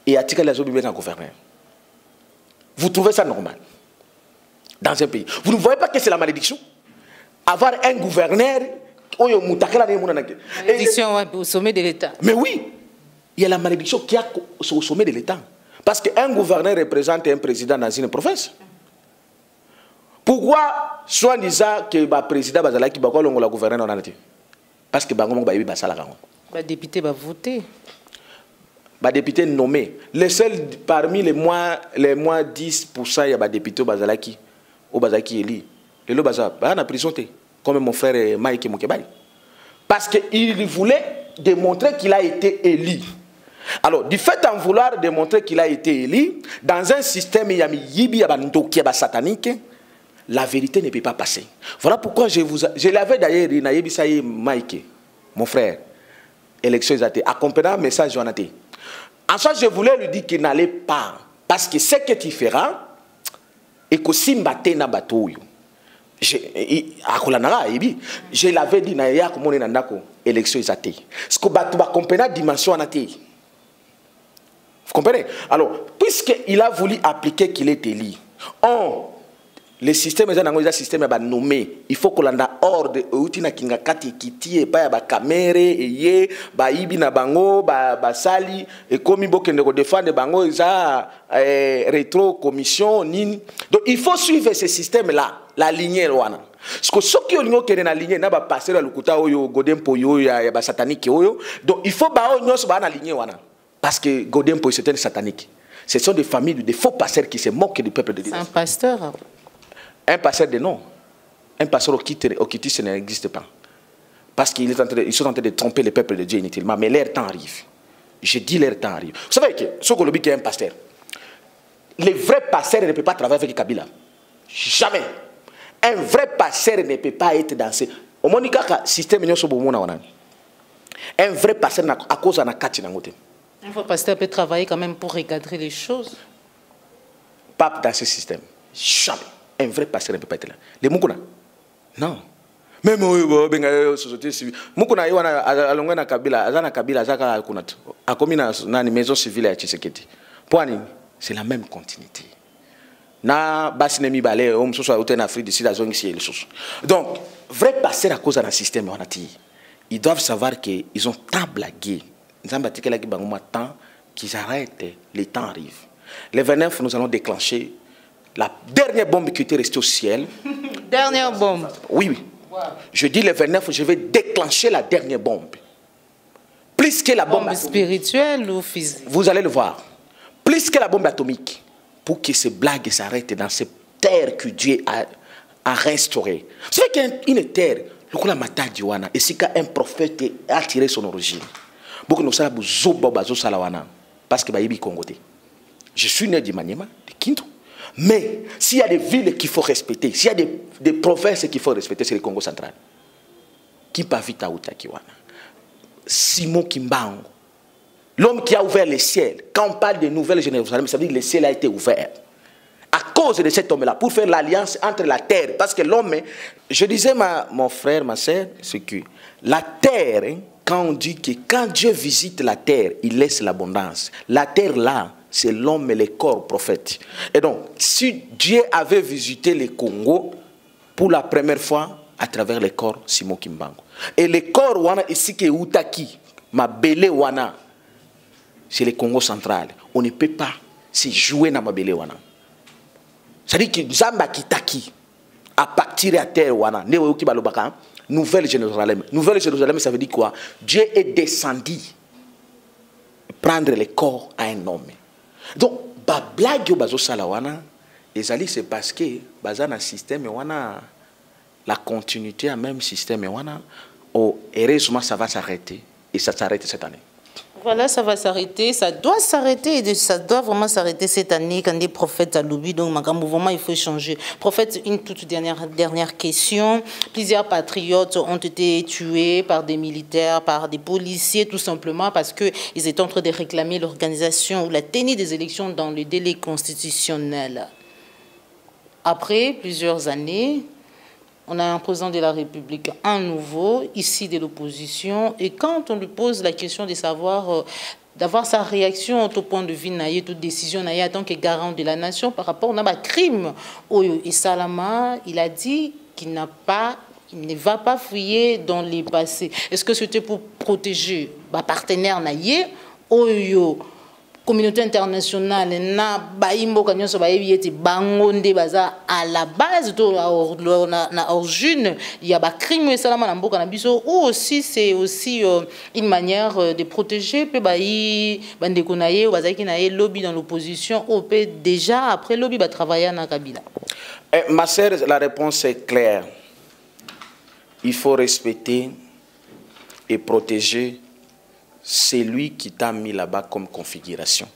Et Atika la Zobi un gouverneur. Vous trouvez ça normal dans un pays? Vous ne voyez pas que c'est la malédiction? Avoir un gouverneur. Malédiction au sommet de l'État. Mais oui, il y a la malédiction qui a au sommet de l'État. Parce qu'un gouverneur représente un président dans une province. Pourquoi, soit disant que le président Bazala qui va le gouverneur en parce que le député va voter. Le député nommé. Les seuls parmi les moins 10%, il y a des députés Bazalaki. Au Bazalaki élu. Le Bazala, il y a une prison. Comme mon frère Mike Mokebali. Parce qu'il voulait démontrer qu'il a été élu. Alors, du fait d'en vouloir démontrer qu'il a été élu, dans un système satanique, la vérité ne peut pas passer. Voilà pourquoi je l'avais d'ailleurs, Mike, mon frère, élection exacte. Accompagnant un message en athée. En soit, je voulais lui dire qu'il n'allait pas. Parce que ce que tu feras, et que si mbate na bateau, je l'avais dit, na ya comme on est dans l'élection exacte. Ce que tu vas comprendre dimension en athée. Vous comprenez? Alors, puisqu'il a voulu appliquer qu'il est élu, le système est un système nommé. Il faut que l'on ait ordre outina kinga kati kiti et pas ba caméra et ba ibi na bango ba sali et comme il faut que nous défendre bango ça rétro commission nini. Donc il faut suivre ce système là, la lignée wana. Parce que ceux qui ont na lignée na ba passer le lukuta oyo godempo yo ya ba satanique oyo. Donc il faut ba nyos ba na lignée wana. Parce que godempo c'est un satanique. Ce sont des familles de faux pasteurs qui se moquent du peuple de Dieu. C'est un pasteur. Un pasteur de nom, un pasteur au Kitty, ça n'existe pas. Parce qu'ils sont en train de tromper le peuple de Dieu inutilement. Mais leur temps arrive. Je dis leur temps arrive. Vous savez que ce qu'on dit est un pasteur. Les vrais pasteurs ne peuvent pas travailler avec Kabila. Jamais. Un vrai pasteur ne peut pas être dans ce... Au moins, système un vrai pasteur à cause de la carte. Un vrai pasteur peut travailler quand même pour recadrer les choses. Pas dans ce système. Jamais. Un vrai pasteur ne peut pas être là. Les Moukouna? Non. Même la société civile. Moukouna, il y a un Kabila, Azana Kabila, Azaka Kunat. A commis dans une maison civile à Tshisekedi. C'est la même continuité. Na basinemi balé, on se soit en Afrique d'ici la zone ici les choses. Donc, vrai pasteur à cause d'un système, ils doivent savoir qu'ils ont tant blagué. Ils ont battu tant qu'ils arrêtent. Le temps arrive. Le 29, nous allons déclencher la dernière bombe qui était restée au ciel. Dernière bombe. Oui, oui. Wow. Je dis le 29, je vais déclencher la dernière bombe. Plus que la bombe spirituelle ou physique. Vous allez le voir. Plus que la bombe atomique. Pour que ces blagues s'arrêtent dans cette terre que Dieu a restaurée. Vous savez qu'il y a une terre, le coup la mata diwana, et si un prophète a tiré son origine. Beaucoup de nous savons parce que Baïbi Congoté. Je suis né du Maniema, de Kinto. Mais s'il y a des villes qu'il faut respecter, s'il y a des provinces qu'il faut respecter, c'est le Congo central. Kipavita Utakiwana. Simon Kimbango. L'homme qui a ouvert le ciel. Quand on parle de Nouvelle Jérusalem, ça veut dire que le ciel a été ouvert. À cause de cet homme-là, pour faire l'alliance entre la terre. Parce que l'homme, je disais mon frère, ma soeur, c'est que la terre, quand on dit que quand Dieu visite la terre, il laisse l'abondance. La terre là, c'est l'homme et le corps prophète. Et donc, si Dieu avait visité le Congo pour la première fois à travers le corps Simon Kimbango. Et le corps wana ici que Utaki, ma belle wana, c'est le Congo central. On ne peut pas se jouer dans ma belle wana. C'est-à-dire que Zamba Kitaki, à partir de la terre wana, Nouvelle Jérusalem. Nouvelle Jérusalem, ça veut dire quoi? Dieu est descendu prendre le corps à un homme. Donc, ba blague yo bazo sala wana, c'est parce que bazana système wana la continuité à même système wana, heureusement ça va s'arrêter et ça s'arrête cette année. Voilà, ça va s'arrêter, ça doit s'arrêter et ça doit vraiment s'arrêter cette année quand des prophètes à l'oubli. Donc, mouvement, il faut changer. Prophète, une toute dernière question. Plusieurs patriotes ont été tués par des militaires, par des policiers, tout simplement parce qu'ils étaient en train de réclamer l'organisation ou la tenue des élections dans le délai constitutionnel. Après plusieurs années, on a un président de la République, un nouveau, ici de l'opposition. Et quand on lui pose la question de savoir, d'avoir sa réaction au point de vue, toute décision, en tant que garant de la nation par rapport à un crime. Et Salama, il a dit qu'il ne va pas fouiller dans les passés. Est-ce que c'était pour protéger les partenaires naïe communauté internationale na baimbo kanyoso bayebi eti bangonde baza à la base to na origine il y a ba crime et salama na mboka na biso ou aussi c'est aussi une manière de protéger pe bayi bandeko na ye bazaki na ye lobby dans l'opposition au pe déjà après lobby ba travailler na Kabila. Ma sœur, la réponse est claire. Il faut respecter et protéger c'est lui qui t'a mis là-bas comme configuration.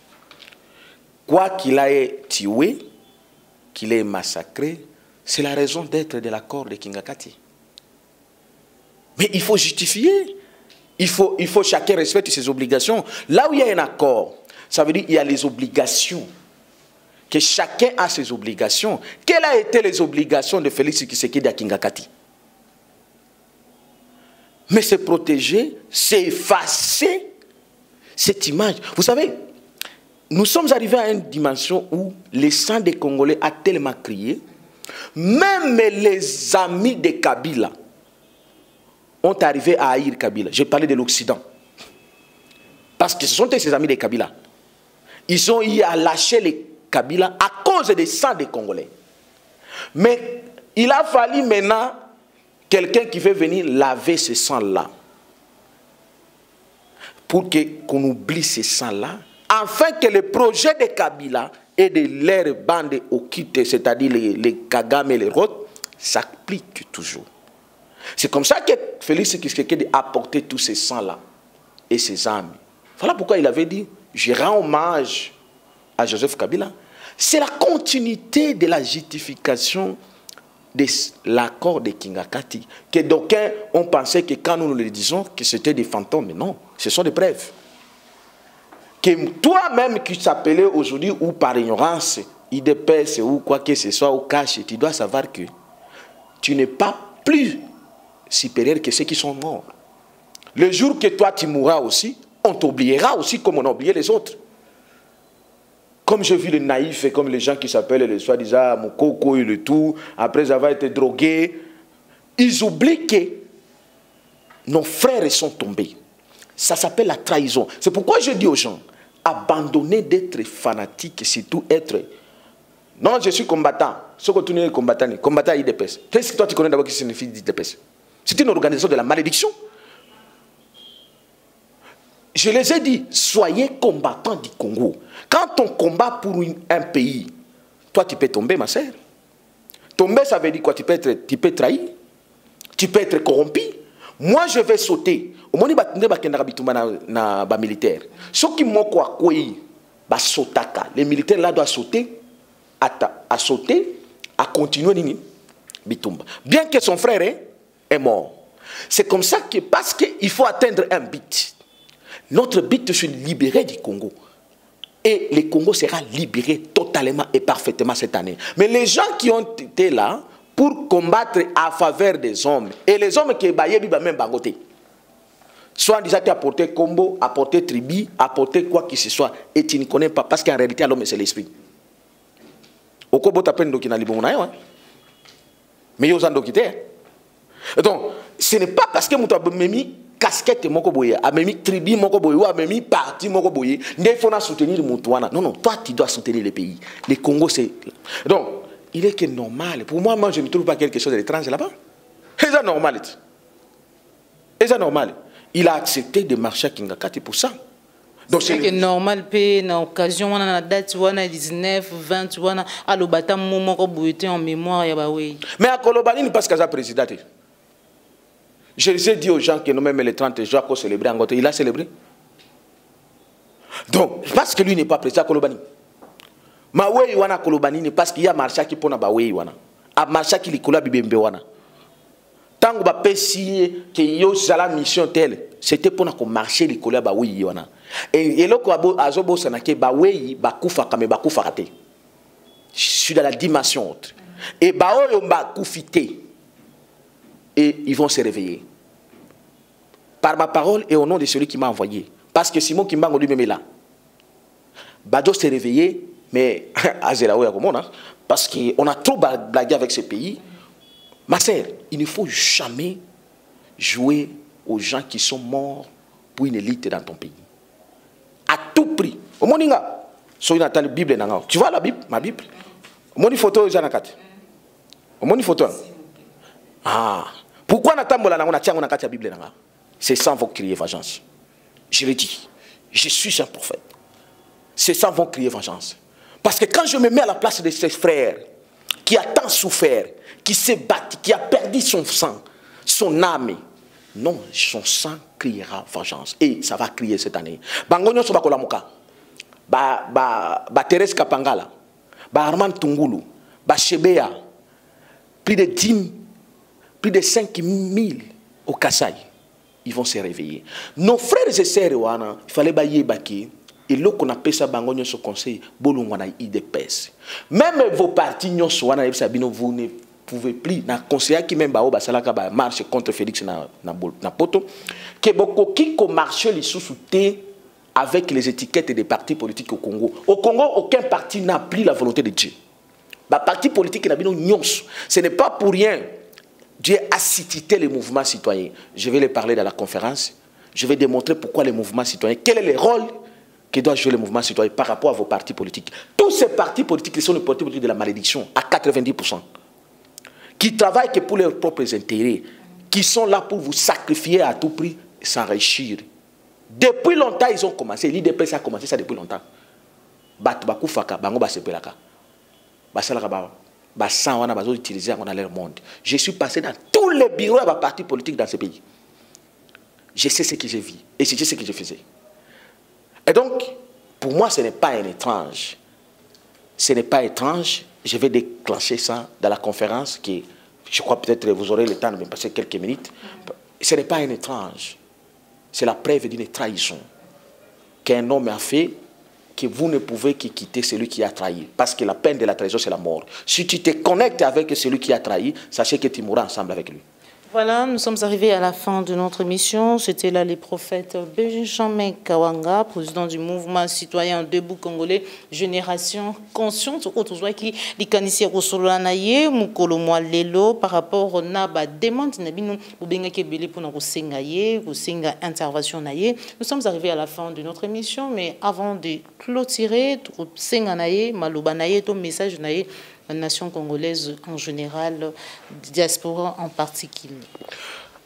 Quoi qu'il ait tué, qu'il ait massacré, c'est la raison d'être de l'accord de Kingakati. Mais il faut justifier. il faut chacun respecter ses obligations. Là où il y a un accord, ça veut dire qu'il y a les obligations. Que chacun a ses obligations. Quelles ont été les obligations de Félix Tshisekedi à Kingakati? Mais c'est protéger, c'est effacer cette image. Vous savez, nous sommes arrivés à une dimension où le sang des Congolais a tellement crié, même les amis de Kabila ont arrivé à haïr Kabila. J'ai parlé de l'Occident. Parce que ce sont ces amis de Kabila. Ils ont eu à lâcher les Kabila à cause des sangs des Congolais. Mais il a fallu maintenant quelqu'un qui veut venir laver ce sang-là. Pour qu'on oublie ce sang-là. Afin que le projet de Kabila et de leur bande occultée, c'est-à-dire les Kagame et les Roth, s'applique toujours. C'est comme ça que Félix Tshisekedi a apporté tous ces sangs-là et ces âmes. Voilà pourquoi il avait dit, je rends hommage à Joseph Kabila. C'est la continuité de la justification de l'accord de Kingakati. Que d'aucuns ont pensé que quand nous le disons, que c'était des fantômes. Mais non, ce sont des preuves. Que toi-même qui s'appelais aujourd'hui, ou par ignorance, IDPS ou quoi que ce soit, ou cache, tu dois savoir que tu n'es pas plus supérieur que ceux qui sont morts. Le jour que toi tu mourras aussi, on t'oubliera aussi comme on a oublié les autres. Comme j'ai vu les naïfs et comme les gens qui s'appellent les soi-disant Mokoko et le tout, après avoir été drogués, ils oublient que nos frères sont tombés. Ça s'appelle la trahison. C'est pourquoi je dis aux gens, abandonnez d'être fanatiques et surtout être... Non, je suis combattant. Ce que tu es combattant, combattant IDPS. Qu'est-ce que toi tu connais d'abord qui signifie IDPS? C'est une organisation de la malédiction. Je les ai dit, soyez combattants du Congo. Quand on combat pour un pays, toi tu peux tomber, ma sœur. Tomber, ça veut dire quoi? Tu peux être trahi, tu peux être corrompu. Moi, je vais sauter. Au moment où je vais militaire, ceux qui m'ont les militaires là doivent sauter, à sauter, à continuer. Bien que son frère est mort. C'est comme ça que, parce qu'il faut atteindre un but. Notre but est de se libérer du Congo. Et le Congo sera libéré totalement et parfaitement cette année. Mais les gens qui ont été là pour combattre à faveur des hommes, et les hommes qui sont même bangoté, soit déjà apporté combo, apporté tribu, apporté quoi que ce soit, et tu ne connais pas, parce qu'en réalité, l'homme c'est l'esprit. Au Kobo t'appelles Ndokina Libouna, mais ils ont Ndokité. Donc, ce n'est pas parce que nous avons mis casquette moko boye, a mis tribu moko boye, ou a mis parti moko boye, il faut soutenir Moutouana. Non, non, toi tu dois soutenir le pays. Le Congo c'est... Donc, il est que normal. Pour moi, je ne trouve pas quelque chose d'étrange là-bas. C'est normal. C'est normal. Il a accepté de marcher à Kingakati pour ça. Donc c'est normal, dans l'occasion, on a la date 19, 20, à l'obata moment en mémoire. Mais à Kolobanini, parce qu'il y a président. Je les ai dit aux gens que nous même les 30 jours qu'on célébrait en Gote, il a célébré. Donc, parce que lui n'est pas président à Kolobani. Mawe wana Kolobanini, parce qu'il y a marché qui pona bawe wana. A marché qui likola bibembe wana. Tant que ba pesi que yo sala mission telle, c'était pour qu'on marcher likola bawe wana. Et le quoi azobo sanake bawe ba kufa kame ba kufa raté. Je suis dans la dimension autre. Et bao yo ba kufité. Et ils vont se réveiller. Par ma parole et au nom de celui qui m'a envoyé. Parce que Simon Kimbango lui-même est là. Bado s'est réveillé, mais parce qu'on a trop blagué avec ce pays. Ma sœur, il ne faut jamais jouer aux gens qui sont morts pour une élite dans ton pays. À tout prix. Au Moninga, sur une Bible, tu vois la Bible, ma Bible? Au Moni photo, au Moni photo. Ah. Pourquoi la Bible? C'est ça vont crier vengeance. Je le dis. Je suis un prophète. C'est ça vont crier vengeance. Parce que quand je me mets à la place de ses frères, qui a tant souffert, qui s'est battu, qui a perdu son sang, son âme, non, son sang criera vengeance. Et ça va crier cette année. Bangonyo Sobakolamuka, Thérèse Kapangala, Armand Tungulu, Chebea, plus de 5 000 au Kassai. ils vont se réveiller. Nos frères et sœurs, il fallait bailler baki. Et là qu'on appelle ça bangonio ce conseil, bolungwana IDPS. Même vos partis nyon soana vous ne pouvez plus. Na conseiller qui même bao basalaka ba marche contre Félix na poto. Que beaucoup qui marche les sous-soutés avec les étiquettes des partis politiques au Congo. Au Congo, aucun parti n'a pris la volonté de Dieu. Les partis politiques n'a bino nyons. Ce n'est pas pour rien. Dieu a cité les mouvements citoyens. Je vais les parler dans la conférence. Je vais démontrer pourquoi les mouvements citoyens, quel est le rôle que doit jouer les mouvements citoyens par rapport à vos partis politiques. Tous ces partis politiques sont les partis politiques de la malédiction, à 90%. Qui travaillent que pour leurs propres intérêts, qui sont là pour vous sacrifier à tout prix et s'enrichir. Depuis longtemps, ils ont commencé. L'IDPS a commencé ça depuis longtemps. Je suis passé dans tous les bureaux de partis politiques dans ce pays. Je sais ce que j'ai vu et je sais ce que je faisais. Et donc, pour moi, ce n'est pas un étrange. Ce n'est pas étrange. Je vais déclencher ça dans la conférence qui, je crois peut-être que vous aurez le temps de me passer quelques minutes. Ce n'est pas un étrange. C'est la preuve d'une trahison qu'un homme a fait, que vous ne pouvez que quitter celui qui a trahi. Parce que la peine de la trahison, c'est la mort. Si tu te connectes avec celui qui a trahi, sachez que tu mourras ensemble avec lui. Voilà, nous sommes arrivés à la fin de notre émission. C'était là les prophètes Benjamin Kawanga, président du mouvement citoyen Debout Congolais, Génération Consciente. Autre chose qui likanisi Rosolanaye, Mukolo Lelo, par rapport au Naba demande Nabino, Ubenga Kebele pour nous sengaye, ou senga intervention naye. Nous sommes arrivés à la fin de notre émission, mais avant de clôturer, Senganaye, Malobanaye, ton message naye. La nation congolaise en général, diaspora en particulier.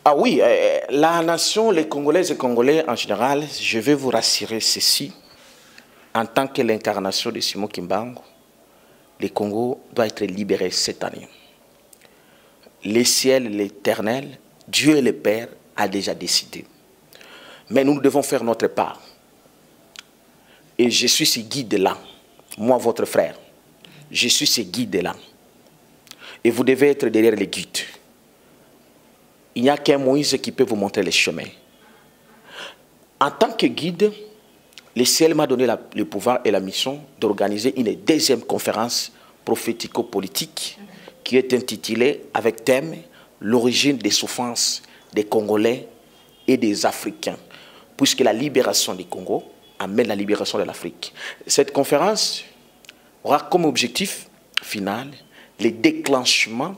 Ah oui, la nation, les Congolaises et Congolais en général, je vais vous rassurer ceci. En tant que l'incarnation de Simon Kimbangu, le Congo doit être libéré cette année. Le ciel, l'éternel, Dieu et le Père a déjà décidé. Mais nous devons faire notre part. Et je suis ce guide-là, moi votre frère. Je suis ce guide-là. Et vous devez être derrière les guides. Il n'y a qu'un Moïse qui peut vous montrer les chemins. En tant que guide, le ciel m'a donné le pouvoir et la mission d'organiser une deuxième conférence prophético-politique qui est intitulée avec thème « L'origine des souffrances des Congolais et des Africains » puisque la libération du Congo amène la libération de l'Afrique. Cette conférence aura comme objectif final le déclenchement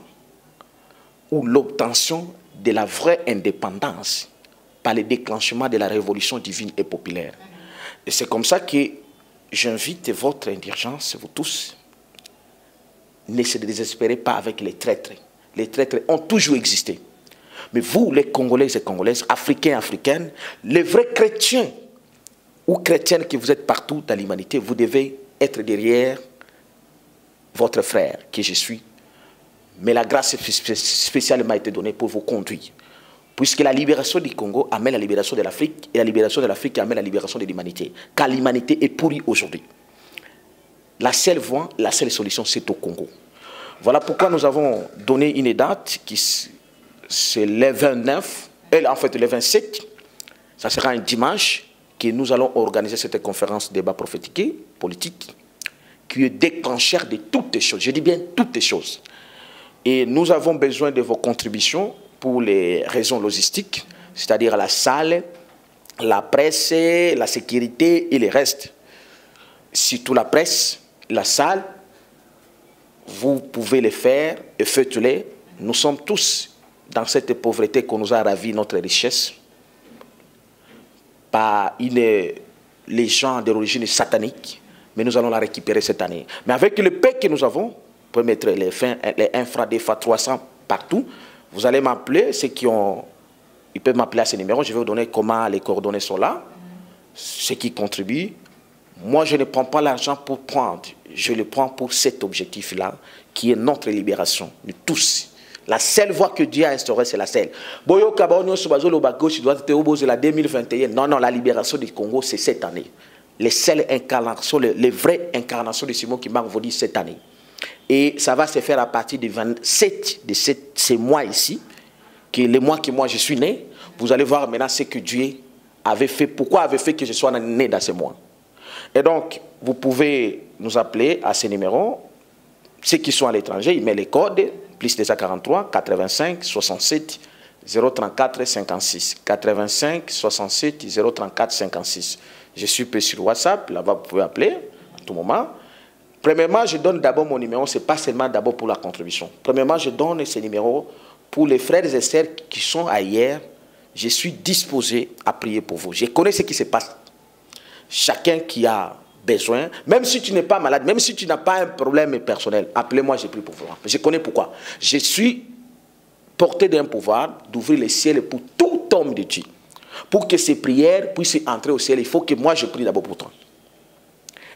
ou l'obtention de la vraie indépendance par le déclenchement de la révolution divine et populaire. Et c'est comme ça que j'invite votre indulgence, vous tous, ne se désespérez pas avec les traîtres. Les traîtres ont toujours existé. Mais vous, les Congolais et Congolaises, Africains et Africaines, les vrais chrétiens ou chrétiennes que vous êtes partout dans l'humanité, vous devez être derrière votre frère, que je suis. Mais la grâce spéciale m'a été donnée pour vous conduire. Puisque la libération du Congo amène la libération de l'Afrique, et la libération de l'Afrique amène la libération de l'humanité. Car l'humanité est pourrie aujourd'hui. La seule voie, la seule solution, c'est au Congo. Voilà pourquoi nous avons donné une date, qui c'est le 29, en fait le 27, ça sera un dimanche, que nous allons organiser cette conférence débat prophétique, politique, qui est déclencheur de toutes les choses. Je dis bien toutes les choses. Et nous avons besoin de vos contributions pour les raisons logistiques, c'est-à-dire la salle, la presse, la sécurité et le reste. Surtout la presse, la salle, vous pouvez les faire et faites-les. Nous sommes tous dans cette pauvreté qu'on nous a ravi notre richesse par les gens d'origine satanique. Mais nous allons la récupérer cette année. Mais avec le paix que nous avons, vous pouvez mettre les infra des FA 300 partout. Vous allez m'appeler, ils peuvent m'appeler à ce numéro. Je vais vous donner comment les coordonnées sont là. Ceux qui contribuent. Moi, je ne prends pas l'argent pour prendre. Je le prends pour cet objectif-là, qui est notre libération, de tous. La seule voie que Dieu a instaurée, c'est la seule. Boyo Kabonio Subazo Lobagos, il doit être au la 2021. Non, non, la libération du Congo, c'est cette année. Les seules incarnations, les vraies incarnations de Simon Kimbangu vous dit cette année. Et ça va se faire à partir du 27 de ces mois ici, qui est le mois que moi je suis né, vous allez voir maintenant ce que Dieu avait fait, pourquoi avait fait que je sois né dans ce mois. Et donc, vous pouvez nous appeler à ces numéros. Ceux qui sont à l'étranger, ils mettent les codes, plus 243 85 67 034 56. 85 67 034 56. Je suis sur WhatsApp, là-bas vous pouvez appeler à tout moment. Premièrement, je donne d'abord mon numéro, ce n'est pas seulement d'abord pour la contribution. Premièrement, je donne ces numéros pour les frères et sœurs qui sont ailleurs. Je suis disposé à prier pour vous. Je connais ce qui se passe. Chacun qui a besoin, même si tu n'es pas malade, même si tu n'as pas un problème personnel, appelez-moi, je prie pour vous. Je connais pourquoi. Je suis porté d'un pouvoir d'ouvrir les ciels pour tout homme de Dieu. Pour que ces prières puissent entrer au ciel, il faut que moi je prie d'abord pour toi.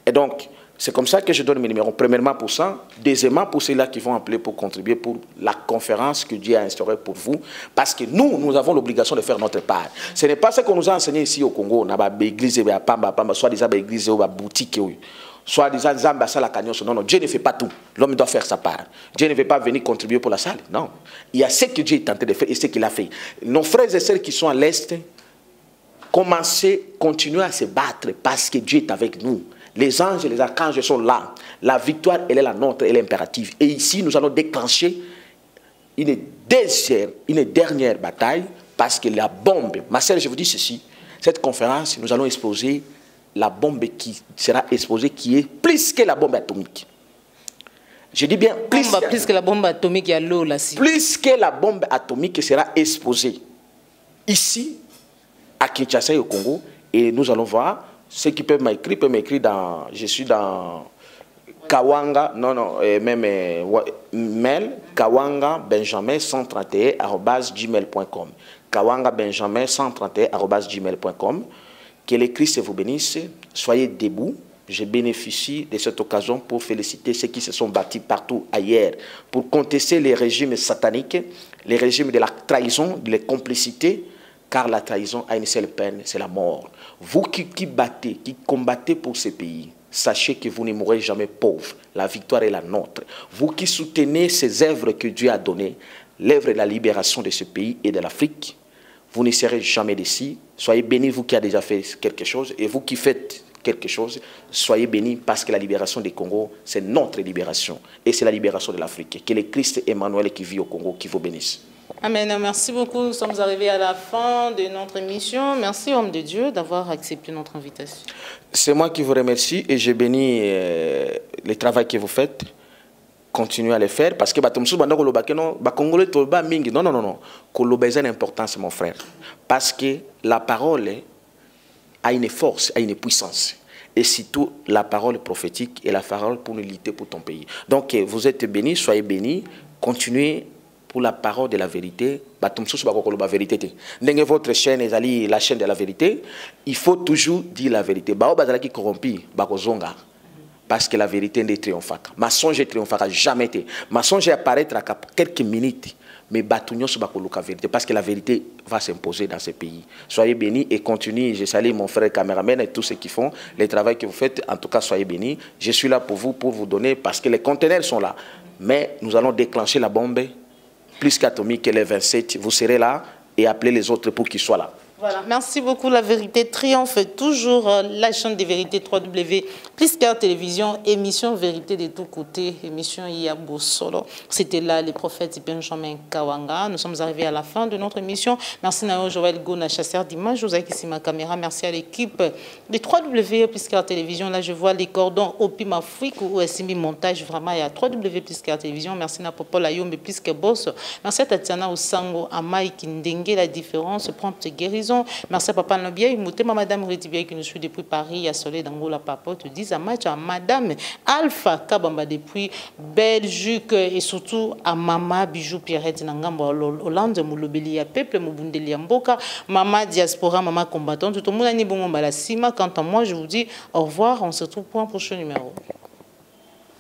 Et donc, c'est comme ça que je donne mes numéros. Premièrement pour ça. Deuxièmement pour ceux-là qui vont appeler pour contribuer pour la conférence que Dieu a instaurée pour vous. Parce que nous avons l'obligation de faire notre part. Ce n'est pas ce qu'on nous a enseigné ici au Congo. On a des églises, soit des églises, des boutiques, soit des églises. Non, non, Dieu ne fait pas tout. L'homme doit faire sa part. Dieu ne veut pas venir contribuer pour la salle. Non. Il y a ce que Dieu est tenté de faire et ce qu'il a fait. Nos frères et sœurs qui sont à l'Est, continuez à se battre parce que Dieu est avec nous. Les anges et les archanges sont là. La victoire, elle est la nôtre, elle est impérative. Et ici, nous allons déclencher une dernière bataille parce que la bombe, ma sœur, je vous dis ceci, cette conférence, nous allons exposer la bombe qui sera exposée, qui est plus que la bombe atomique. Je dis bien plus que la bombe atomique, il y a l'eau là. Plus que la bombe atomique sera exposée ici, à Kinshasa et au Congo, et nous allons voir. Ceux qui peuvent m'écrire dans... Je suis dans Kawanga, mail, Kawanga Benjamin 131@gmail.com. Kawanga Benjamin 131@gmail.com. Que le Christ vous bénisse. Soyez debout. Je bénéficie de cette occasion pour féliciter ceux qui se sont battus partout ailleurs pour contester les régimes sataniques, les régimes de la trahison, de la complicité. Car la trahison a une seule peine, c'est la mort. Vous qui battez, qui combattez pour ce pays, sachez que vous ne mourrez jamais pauvre. La victoire est la nôtre. Vous qui soutenez ces œuvres que Dieu a données, l'œuvre de la libération de ce pays et de l'Afrique, vous ne serez jamais déçus. Soyez bénis, vous qui avez déjà fait quelque chose, et vous qui faites quelque chose, soyez bénis parce que la libération du Congo, c'est notre libération. Et c'est la libération de l'Afrique. Que le Christ Emmanuel qui vit au Congo, qui vous bénisse. Amen. Merci beaucoup. Nous sommes arrivés à la fin de notre émission. Merci, homme de Dieu, d'avoir accepté notre invitation. C'est moi qui vous remercie et je bénis le travail que vous faites. Continuez à le faire parce que non, non, non, non. Koloba est important, mon frère. Parce que la parole a une force, a une puissance. Et surtout, la parole prophétique et la parole pour nous lutter pour ton pays. Donc, vous êtes bénis, soyez bénis. Continuez pour la parole de la vérité. Votre chaîne est la chaîne de la vérité. Il faut toujours dire la vérité. Parce que la vérité ne triomphera. Mensonge triomphera jamais. Mensonge apparaîtra à quelques minutes. Mais batunion sur la vérité. Parce que la vérité va s'imposer dans ce pays. Soyez bénis et continuez. Je salue mon frère caméraman et tous ceux qui font le travail que vous faites. En tout cas, soyez bénis. Je suis là pour vous donner parce que les conteneurs sont là. Mais nous allons déclencher la bombe plus qu'atomique que les 27. Vous serez là et appelez les autres pour qu'ils soient là. Voilà, merci beaucoup. La vérité triomphe toujours. La chaîne des vérités 3W, plus qu'à télévision, émission vérité de tous côtés, émission Yabo Solo. C'était là les prophètes Benjamin Kawanga. Nous sommes arrivés à la fin de notre émission. Merci Nao Joël Gona, chasseur d'images. José qui ma caméra. Merci à l'équipe des 3W, plus qu'à télévision. Là, je vois les cordons au Pimafrique ou Simi Montage. Vraiment, il y a 3W, plus qu'à télévision. Merci à Popo Layombe, plus que Boss. Merci à Tatiana Osango, à Mike Ndenge, la différence, prompte guérison. Merci à Papa Nobia, Moutema Madame Retibia qui nous suit depuis Paris, à Soleil d'Angola Papote, 10 à match à Madame Alpha Kabamba depuis Belgique et surtout à Mama Bijou Pierrette Nangamba Hollande, Moulobeli à Peuple, Moubundeli Mboka, Mama Diaspora, Mama Combattante, tout le monde a ni bon Balasima. Quant à moi, je vous dis au revoir, on se retrouve pour un prochain numéro.